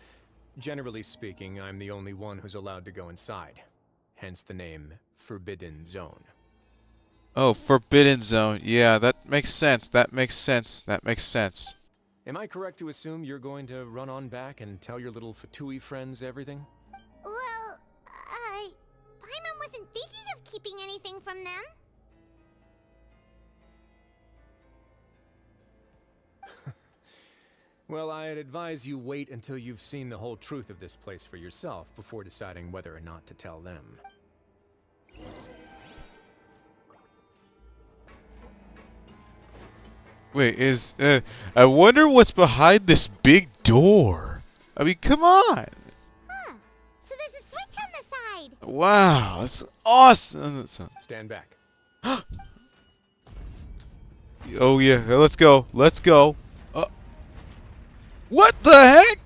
Generally speaking, I'm the only one who's allowed to go inside. Hence the name Forbidden Zone. Oh, Forbidden Zone. Yeah, that makes sense. That makes sense. That makes sense. Am I correct to assume you're going to run on back and tell your little Fatui friends everything? Well, Paimon wasn't thinking of keeping anything from them. Well, I'd advise you wait until you've seen the whole truth of this place for yourself before deciding whether or not to tell them. Wait, I wonder what's behind this big door. I mean, come on. Huh. So there's a switch on the side. Wow, that's awesome. Stand back. Oh yeah, let's go. Let's go. What the heck?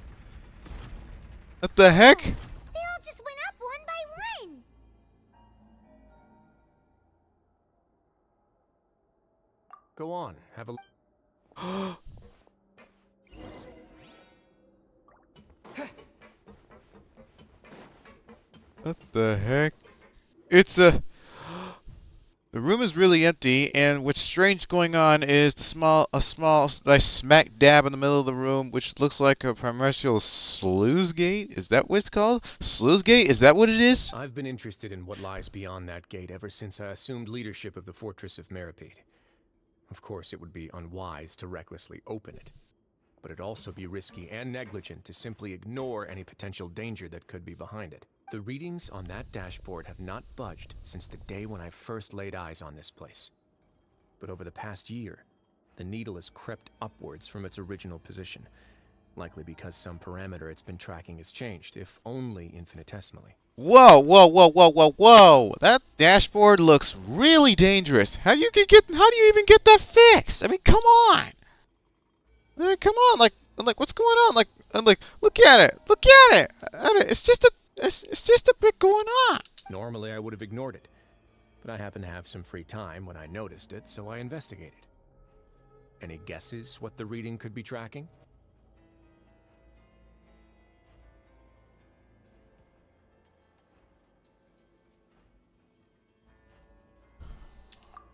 What the heck? They all just went up one by one. What the heck? It's a... The room is really empty, and what's strange going on is a small, like, smack dab in the middle of the room, which looks like a primordial sluice gate. Is that what it's called? Sluice gate? Is that what it is? I've been interested in what lies beyond that gate ever since I assumed leadership of the Fortress of Meripede. Of course, it would be unwise to recklessly open it, but it'd also be risky and negligent to simply ignore any potential danger that could be behind it. The readings on that dashboard have not budged since the day when I first laid eyes on this place. But over the past year, the needle has crept upwards from its original position, likely because some parameter it's been tracking has changed, if only infinitesimally. Whoa, whoa, whoa, whoa, whoa, whoa! That dashboard looks really dangerous. How do you even get that fixed? I mean, come on! Come on, like what's going on? Look at it, look at it. It's just a bit going on. Normally I would have ignored it, but I happened to have some free time when I noticed it, so I investigated. Any guesses what the reading could be tracking?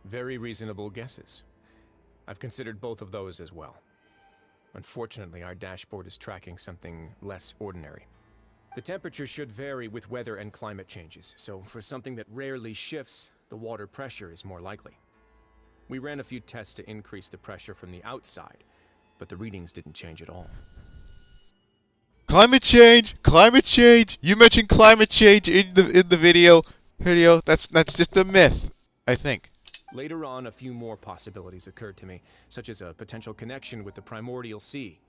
Very reasonable guesses. I've considered both of those as well. Unfortunately, our dashboard is tracking something less ordinary. The temperature should vary with weather and climate changes, so for something that rarely shifts, the water pressure is more likely. We ran a few tests to increase the pressure from the outside, but the readings didn't change at all. Climate change, climate change. You mentioned climate change in the video. That's just a myth, I think. Later on, a few more possibilities occurred to me, such as a potential connection with the primordial sea.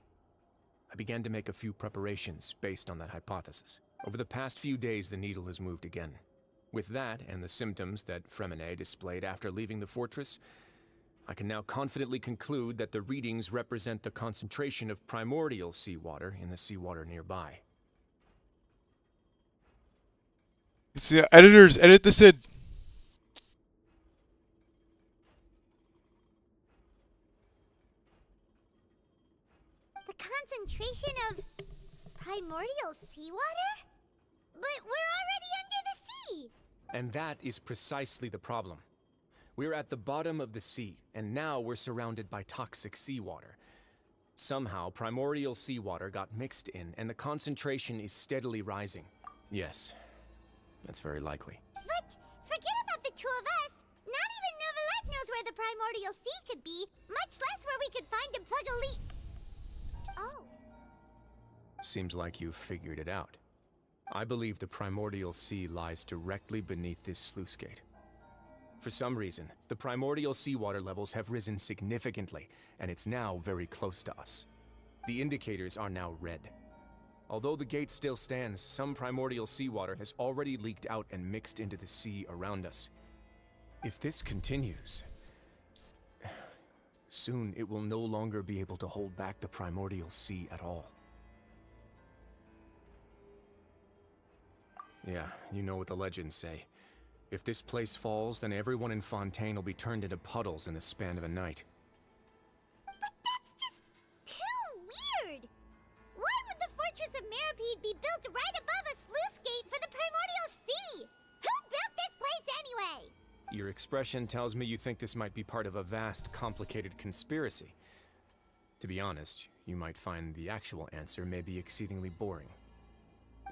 I began to make a few preparations based on that hypothesis. Over the past few days, the needle has moved again. With that, and the symptoms that Fremine displayed after leaving the fortress, I can now confidently conclude that the readings represent the concentration of primordial seawater in the seawater nearby. See, editors, edit this in. Concentration of primordial seawater? But we're already under the sea! And that is precisely the problem. We're at the bottom of the sea, and now we're surrounded by toxic seawater. Somehow, primordial seawater got mixed in, and the concentration is steadily rising. Yes, that's very likely. But forget about the two of us. Not even Neuvillette knows where the primordial sea could be, much less where we could find and plug a leak. Oh. Seems like you've figured it out. I believe the primordial sea lies directly beneath this sluice gate. For some reason, the primordial seawater levels have risen significantly, and it's now very close to us. The indicators are now red. Although the gate still stands, some primordial seawater has already leaked out and mixed into the sea around us. If this continues, soon it will no longer be able to hold back the primordial sea at all. Yeah, you know what the legends say. If this place falls, then everyone in Fontaine will be turned into puddles in the span of a night. But that's just too weird! Why would the Fortress of Meripede be built right above a sluice gate for the primordial sea? Who built this place anyway? Your expression tells me you think this might be part of a vast, complicated conspiracy. To be honest, you might find the actual answer may be exceedingly boring.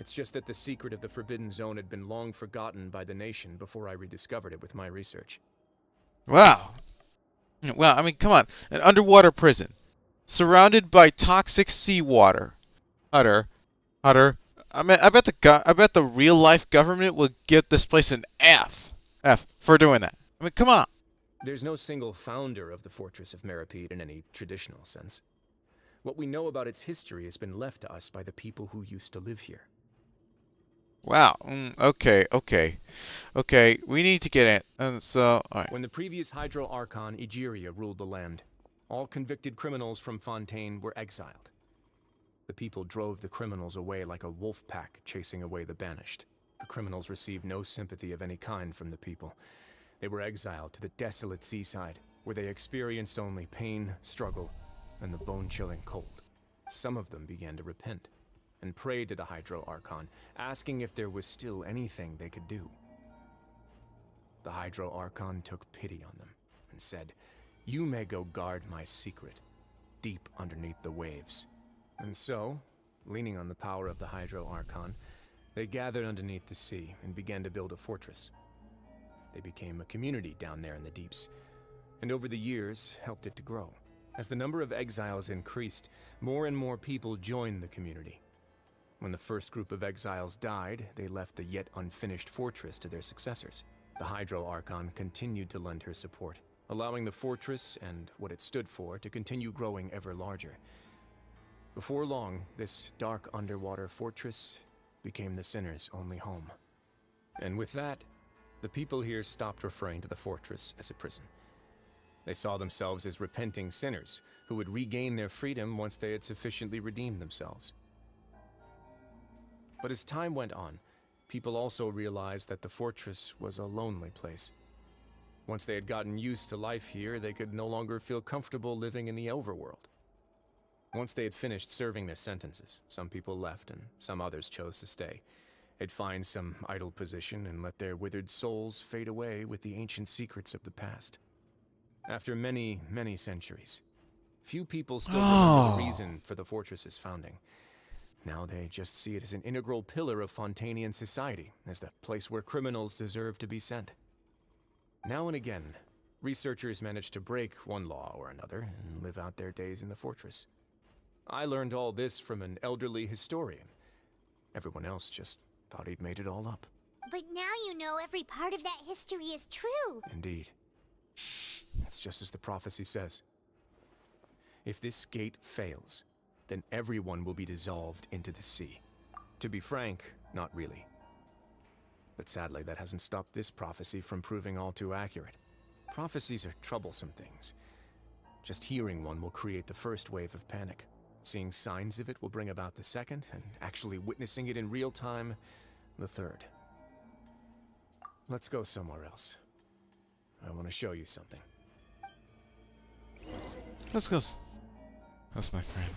It's just that the secret of the Forbidden Zone had been long forgotten by the nation before I rediscovered it with my research. Wow. Well, I mean, come on. An underwater prison. Surrounded by toxic seawater. Hutter. I mean, I bet the real life government would give this place an F for doing that. I mean, come on. There's no single founder of the Fortress of Meripede in any traditional sense. What we know about its history has been left to us by the people who used to live here. Wow. Okay. We need to get it. And so, all right. When the previous Hydro Archon Egeria ruled the land, all convicted criminals from Fontaine were exiled. The people drove the criminals away like a wolf pack chasing away the banished. The criminals received no sympathy of any kind from the people. They were exiled to the desolate seaside, where they experienced only pain, struggle, and the bone-chilling cold. Some of them began to repent. and prayed to the Hydro Archon, asking if there was still anything they could do. The Hydro Archon took pity on them and said, "You may go guard my secret, deep underneath the waves." And so, leaning on the power of the Hydro Archon, they gathered underneath the sea and began to build a fortress. They became a community down there in the deeps, and over the years helped it to grow. As the number of exiles increased, more and more people joined the community. When the first group of exiles died, they left the yet unfinished fortress to their successors. The Hydro Archon continued to lend her support, allowing the fortress and what it stood for to continue growing ever larger. Before long, this dark underwater fortress became the sinner's only home. And with that, the people here stopped referring to the fortress as a prison. They saw themselves as repenting sinners who would regain their freedom once they had sufficiently redeemed themselves. But as time went on, people also realized that the fortress was a lonely place. Once they had gotten used to life here, they could no longer feel comfortable living in the overworld. Once they had finished serving their sentences, some people left and some others chose to stay. They'd find some idle position and let their withered souls fade away with the ancient secrets of the past. After many, many centuries, few people still remember the reason for the fortress's founding. Now they just see it as an integral pillar of Fontainian society, as the place where criminals deserve to be sent. Now and again, researchers manage to break one law or another and live out their days in the fortress. I learned all this from an elderly historian. Everyone else just thought he'd made it all up. But now you know every part of that history is true. Indeed. It's just as the prophecy says. If this gate fails, then everyone will be dissolved into the sea. To be frank, not really. But sadly, that hasn't stopped this prophecy from proving all too accurate. Prophecies are troublesome things. Just hearing one will create the first wave of panic. Seeing signs of it will bring about the second, and actually witnessing it in real time, the third. Let's go somewhere else. I want to show you something. Let's go. That's my friend.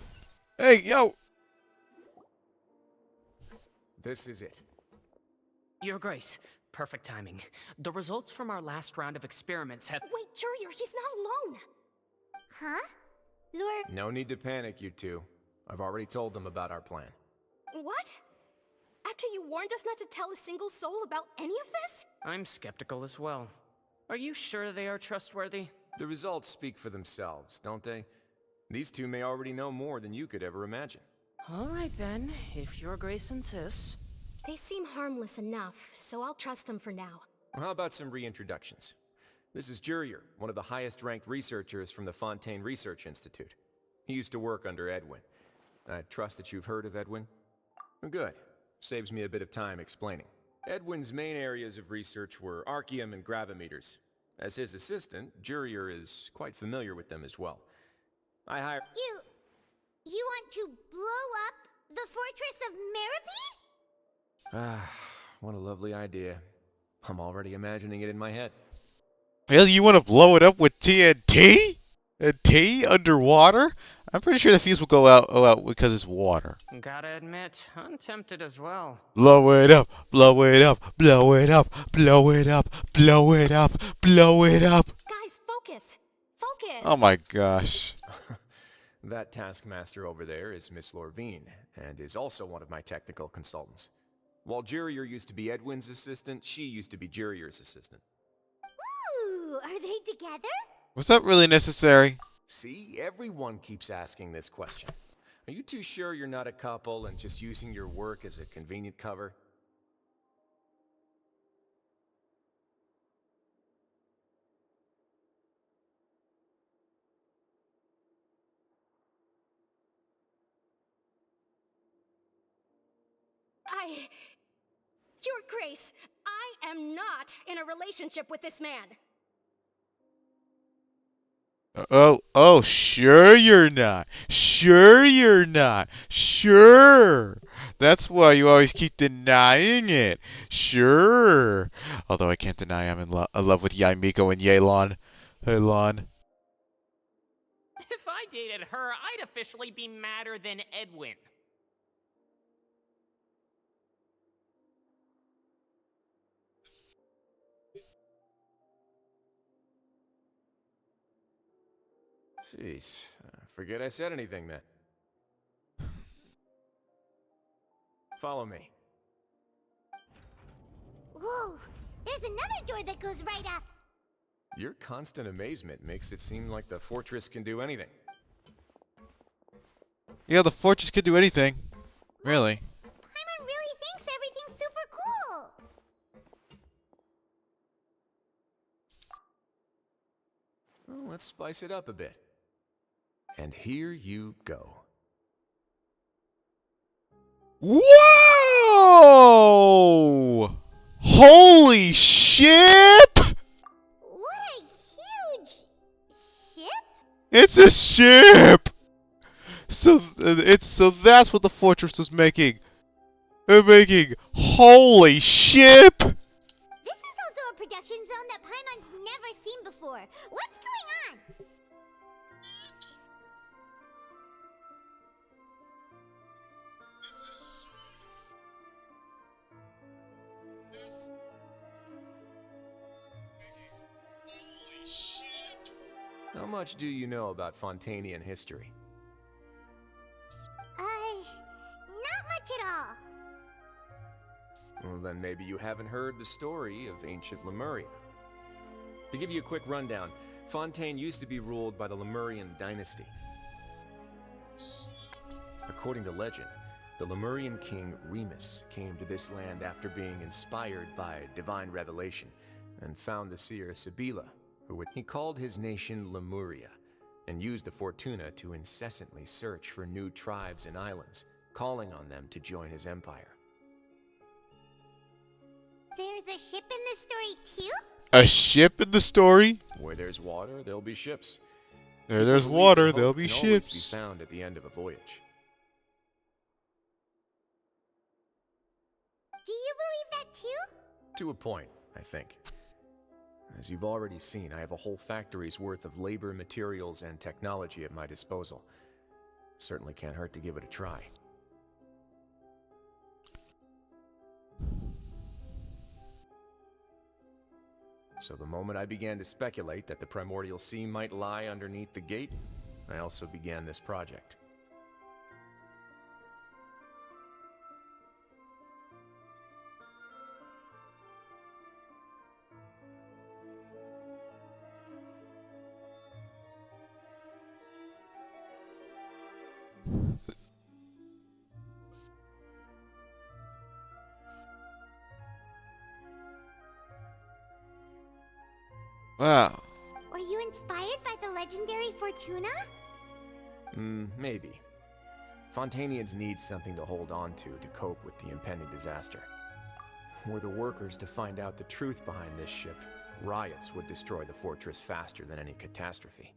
Hey, yo! This is it. Your Grace, perfect timing. The results from our last round of experiments have— Wait, Jurier, he's not alone! Huh? Lure... No need to panic, you two. I've already told them about our plan. What? After you warned us not to tell a single soul about any of this? I'm skeptical as well. Are you sure they are trustworthy? The results speak for themselves, don't they? These two may already know more than you could ever imagine. All right then, if Your Grace insists. They seem harmless enough, so I'll trust them for now. Well, how about some reintroductions? This is Jurier, one of the highest-ranked researchers from the Fontaine Research Institute. He used to work under Edwin. I trust that you've heard of Edwin? Good. Saves me a bit of time explaining. Edwin's main areas of research were archium and gravimeters. As his assistant, Jurier is quite familiar with them as well. I hired— You want to blow up the Fortress of Meripede? Ah, what a lovely idea. I'm already imagining it in my head. Hell, you want to blow it up with TNT? TNT underwater? I'm pretty sure the fuse will go out because it's water. Gotta admit, I'm tempted as well. Blow it up, blow it up, blow it up, blow it up, blow it up, blow it up. Guys, focus! Focus! Oh my gosh. That taskmaster over there is Miss Lorvine, and is also one of my technical consultants. While Jurier used to be Edwin's assistant, she used to be Jurier's assistant. Ooh, are they together? Was that really necessary? See, everyone keeps asking this question. Are you too sure you're not a couple and just using your work as a convenient cover? Your Grace, I am not in a relationship with this man. Oh, sure you're not. Sure you're not. Sure. That's why you always keep denying it. Sure. Although I can't deny I'm in love with Yaimiko and Yelan. Hey, Lon. If I dated her, I'd officially be madder than Edwin. Jeez, forget I said anything then. Follow me. Whoa, there's another door that goes right up. Your constant amazement makes it seem like the fortress can do anything. Yeah, the fortress could do anything. Really. Paimon really thinks everything's super cool. Well, let's spice it up a bit. And here you go. Whoa! Holy shit! What a huge ship? It's a ship. So that's what the fortress was making. They're making holy ship. This is also a production zone that Paimon's never seen before. What's going on? How much do you know about Fontainian history? Not much at all. Well, then maybe you haven't heard the story of ancient Lemuria. To give you a quick rundown, Fontaine used to be ruled by the Lemurian dynasty. According to legend, the Lemurian king Remus came to this land after being inspired by divine revelation and found the seer Sibila, he called his nation Lemuria and used the Fortuna to incessantly search for new tribes and islands, calling on them to join his empire. There's a ship in this story too? A ship in the story? Where there's water, there'll be ships. Where there's water, there'll be ships. Always ships. Be found at the end of a voyage. Do you believe that too? To a point, I think. As you've already seen, I have a whole factory's worth of labor, materials, and technology at my disposal. Certainly can't hurt to give it a try. So the moment I began to speculate that the primordial sea might lie underneath the gate, I also began this project. Wow. Were you inspired by the legendary Fortuna? Maybe. Fontainians need something to hold on to cope with the impending disaster. Were the workers to find out the truth behind this ship, riots would destroy the fortress faster than any catastrophe.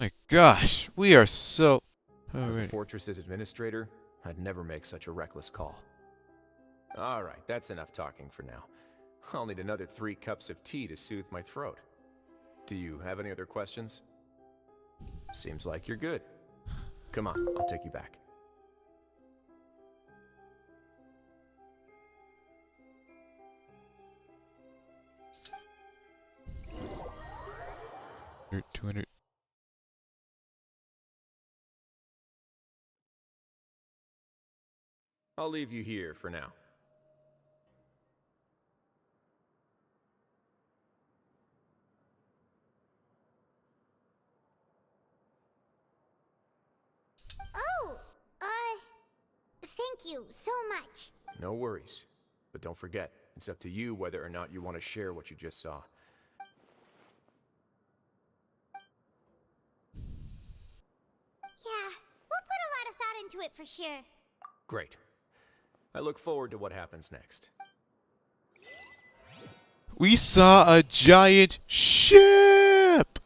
My gosh, we are so... As the Alright. fortress's administrator, I'd never make such a reckless call. Alright, that's enough talking for now. I'll need another 3 cups of tea to soothe my throat. Do you have any other questions? Seems like you're good. Come on, I'll take you back. $200. I'll leave you here for now. Oh, thank you so much. No worries. But don't forget, it's up to you whether or not you want to share what you just saw. Yeah, we'll put a lot of thought into it for sure. Great. I look forward to what happens next. We saw a giant ship!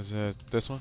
Is it this one?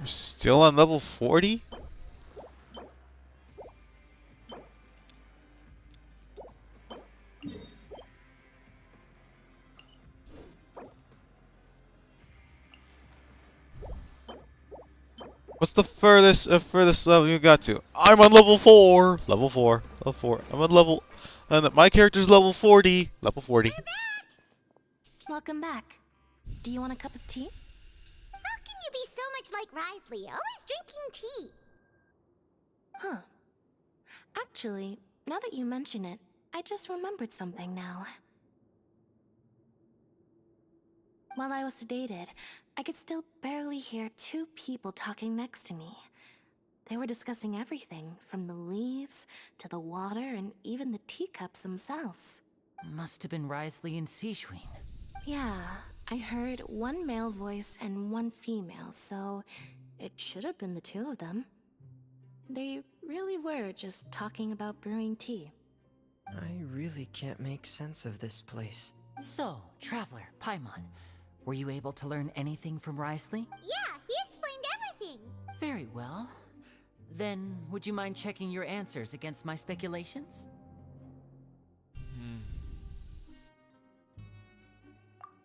We're still on level 40? What's the furthest level you got to? I'm on level 4. Level 4. Level 4. I'm on level... And my character's level 40. Level 40. Welcome back. Do you want a cup of tea? How can you be so much like Risley, always drinking tea? Huh. Actually, now that you mention it, I just remembered something now. While I was sedated, I could still barely hear two people talking next to me. They were discussing everything, from the leaves to the water and even the teacups themselves. Must have been Risley and Sijwin. Yeah, I heard one male voice and one female, so it should have been the two of them. They really were just talking about brewing tea. I really can't make sense of this place. So, Traveler, Paimon, were you able to learn anything from Risley? Yeah, he explained everything. Very well. Then, would you mind checking your answers against my speculations?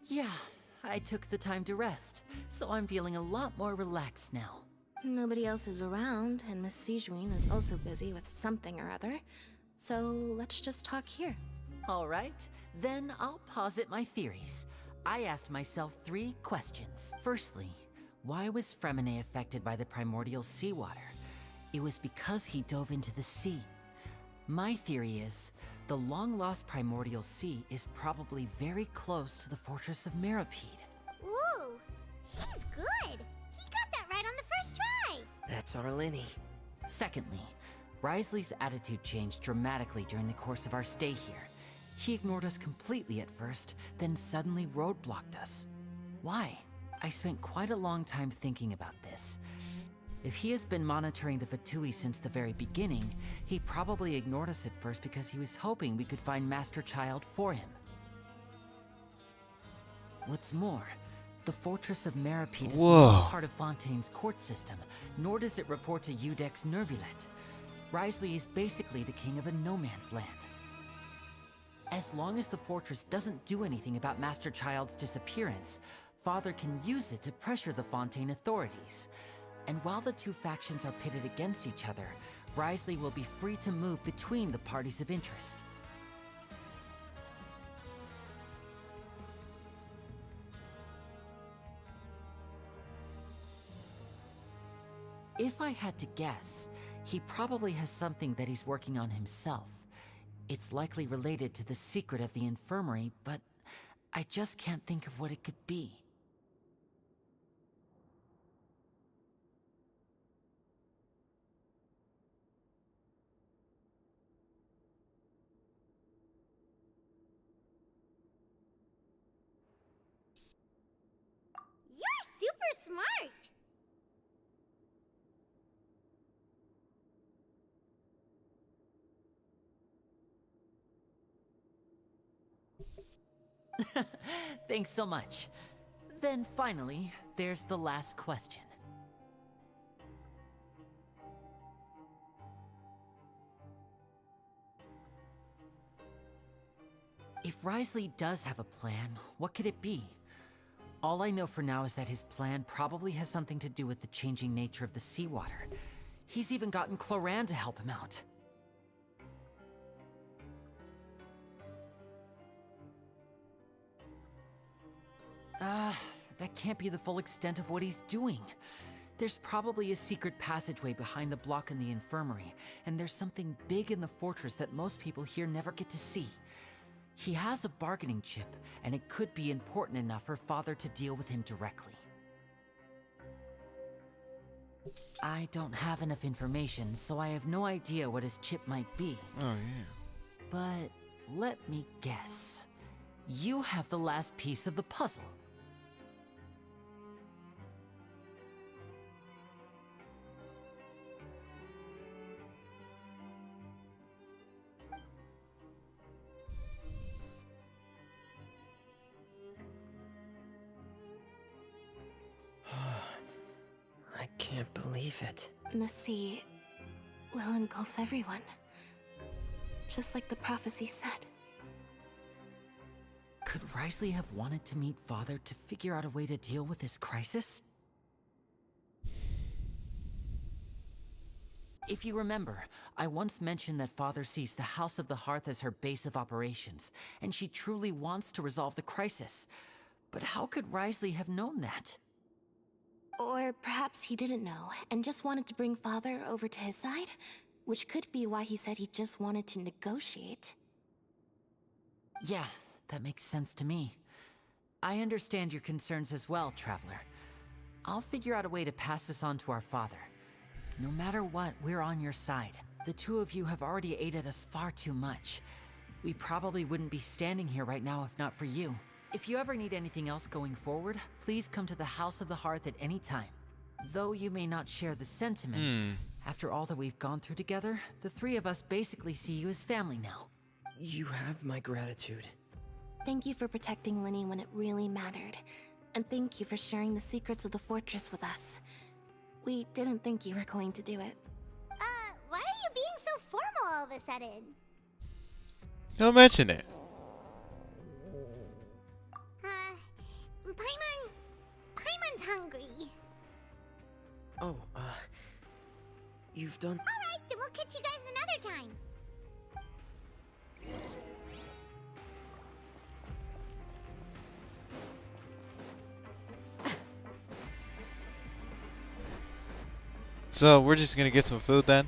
Yeah, I took the time to rest, so I'm feeling a lot more relaxed now. Nobody else is around, and Miss Sijwin is also busy with something or other. So let's just talk here. All right, then I'll posit my theories. I asked myself 3 questions. Firstly, why was Fremine affected by the primordial seawater? It was because he dove into the sea. My theory is, the long-lost primordial sea is probably very close to the fortress of Mirapede. Ooh, he's good. He got that right on the first try. That's our Linny. Secondly, Risley's attitude changed dramatically during the course of our stay here. He ignored us completely at first, then suddenly roadblocked us. Why? I spent quite a long time thinking about this. If he has been monitoring the Fatui since the very beginning, he probably ignored us at first because he was hoping we could find Master Child for him. What's more, the Fortress of Mirapede is not part of Fontaine's court system, nor does it report to Udex Nervulet. Risley is basically the king of a no-man's land. As long as the fortress doesn't do anything about Master Child's disappearance, Father can use it to pressure the Fontaine authorities. And while the two factions are pitted against each other, Risley will be free to move between the parties of interest. If I had to guess, he probably has something that he's working on himself. It's likely related to the secret of the infirmary, but I just can't think of what it could be. You're super smart. Thanks so much. Then finally, there's the last question. If Risley does have a plan, what could it be? All I know for now is that his plan probably has something to do with the changing nature of the seawater. He's even gotten Cloran to help him out. That can't be the full extent of what he's doing. There's probably a secret passageway behind the block in the infirmary, and there's something big in the fortress that most people here never get to see. He has a bargaining chip, and it could be important enough for Father to deal with him directly. I don't have enough information, so I have no idea what his chip might be. Oh, yeah. But let me guess. You have the last piece of the puzzle. I can't believe it. The sea will engulf everyone. Just like the prophecy said. Could Risley have wanted to meet Father to figure out a way to deal with this crisis? If you remember, I once mentioned that Father sees the House of the Hearth as her base of operations, and she truly wants to resolve the crisis. But how could Risley have known that? Or perhaps he didn't know, and just wanted to bring Father over to his side? Which could be why he said he just wanted to negotiate. Yeah, that makes sense to me. I understand your concerns as well, Traveler. I'll figure out a way to pass this on to our father. No matter what, we're on your side. The two of you have already aided us far too much. We probably wouldn't be standing here right now if not for you. If you ever need anything else going forward, please come to the House of the Hearth at any time. Though you may not share the sentiment, after all that we've gone through together, the three of us basically see you as family now. You have my gratitude. Thank you for protecting Linny when it really mattered. And thank you for sharing the secrets of the fortress with us. We didn't think you were going to do it. Why are you being so formal all of a sudden? Don't mention it. Paimon's hungry. Oh, you've done... Alright, then we'll catch you guys another time. So we're just gonna get some food then?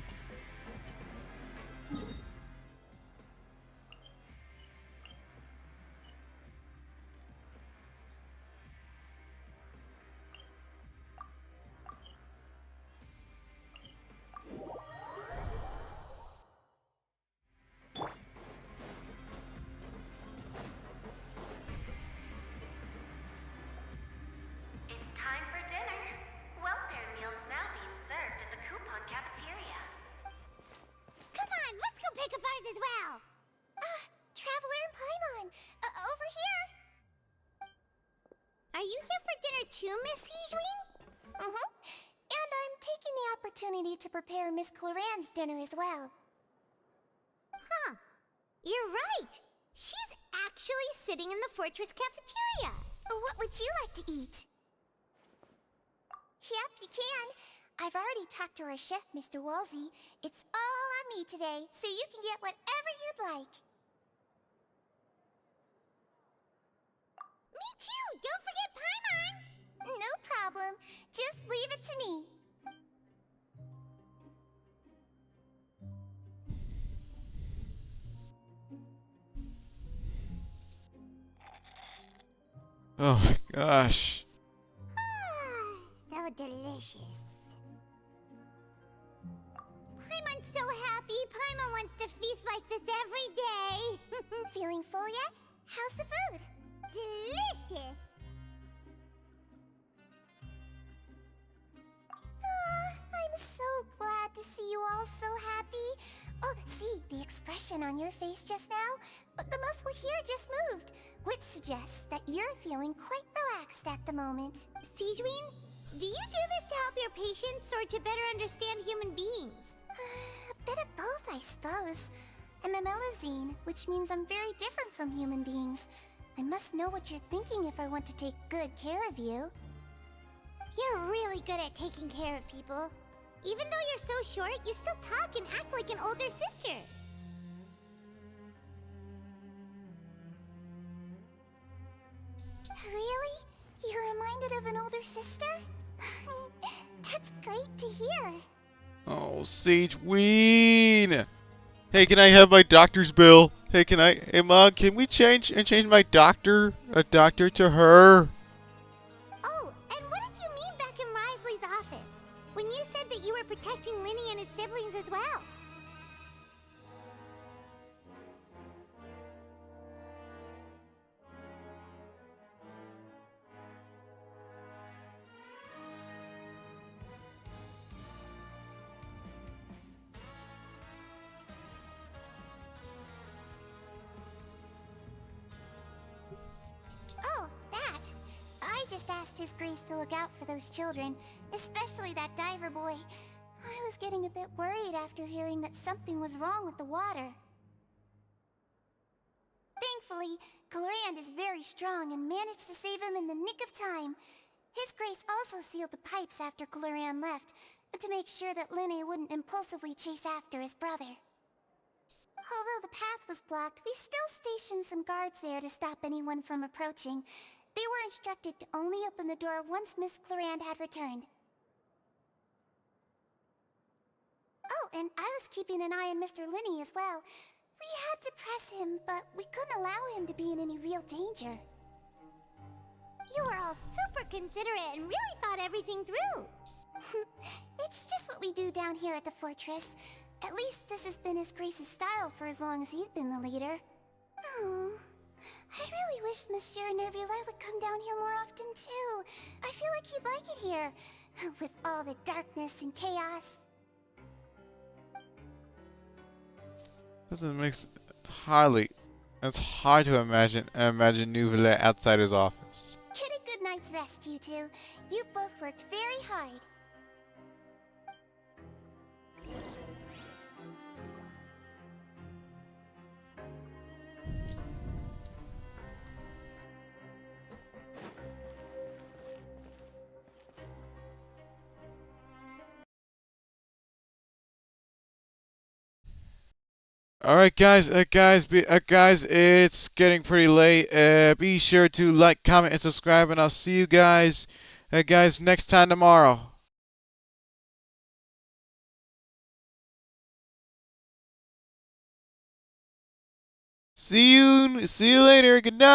As well. Traveler and Paimon, over here. Are you here for dinner too, Miss Sijwin? And I'm taking the opportunity to prepare Miss Cloran's dinner as well. Huh. You're right. She's actually sitting in the fortress cafeteria. What would you like to eat? Yep, you can. I've already talked to our chef, Mr. Wolsey. It's all on me today, so you can get whatever you'd like. Me too! Don't forget Paimon! No problem. Just leave it to me. Oh my gosh. So delicious. Paimon's so happy. Paimon wants to feast like this every day. Feeling full yet? How's the food? Delicious. I'm so glad to see you all so happy. Oh, see, the expression on your face just now? The muscle here just moved, which suggests that you're feeling quite relaxed at the moment. Sijwin, do you do this to help your patients or to better understand human beings? A bit of both, I suppose. I'm a Melazine, which means I'm very different from human beings. I must know what you're thinking if I want to take good care of you. You're really good at taking care of people. Even though you're so short, you still talk and act like an older sister. Really? reminded of an older sister? That's great to hear. Oh, Sage Ween! Hey, can I have my doctor's bill? Hey, hey Mom, can we change my a doctor to her? Oh, and what did you mean back in Risley's office? When you said that you were protecting Linny and his siblings as well? Oh, that. I just asked His Grace to look out for those children, especially that diver boy. I was getting a bit worried after hearing that something was wrong with the water. Thankfully, Glorand is very strong and managed to save him in the nick of time. His Grace also sealed the pipes after Glorand left, to make sure that Linne wouldn't impulsively chase after his brother. Although the path was blocked, we still stationed some guards there to stop anyone from approaching. They were instructed to only open the door once Miss Glorand had returned. Oh, and I was keeping an eye on Mr. Linne as well. We had to press him, but we couldn't allow him to be in any real danger. You were all super considerate and really thought everything through. It's just what we do down here at the fortress. At least this has been His Grace's style for as long as he's been the leader. Oh, I really wish Monsieur Nervula would come down here more often too. I feel like he'd like it here, with all the darkness and chaos. Doesn't make hardly. It's hard to imagine Nouvelle outside his office. Get a good night's rest, you two. You both worked very hard. All right, guys, guys, it's getting pretty late. Be sure to like, comment, and subscribe, and I'll see you guys, next time tomorrow. See you later. Good night.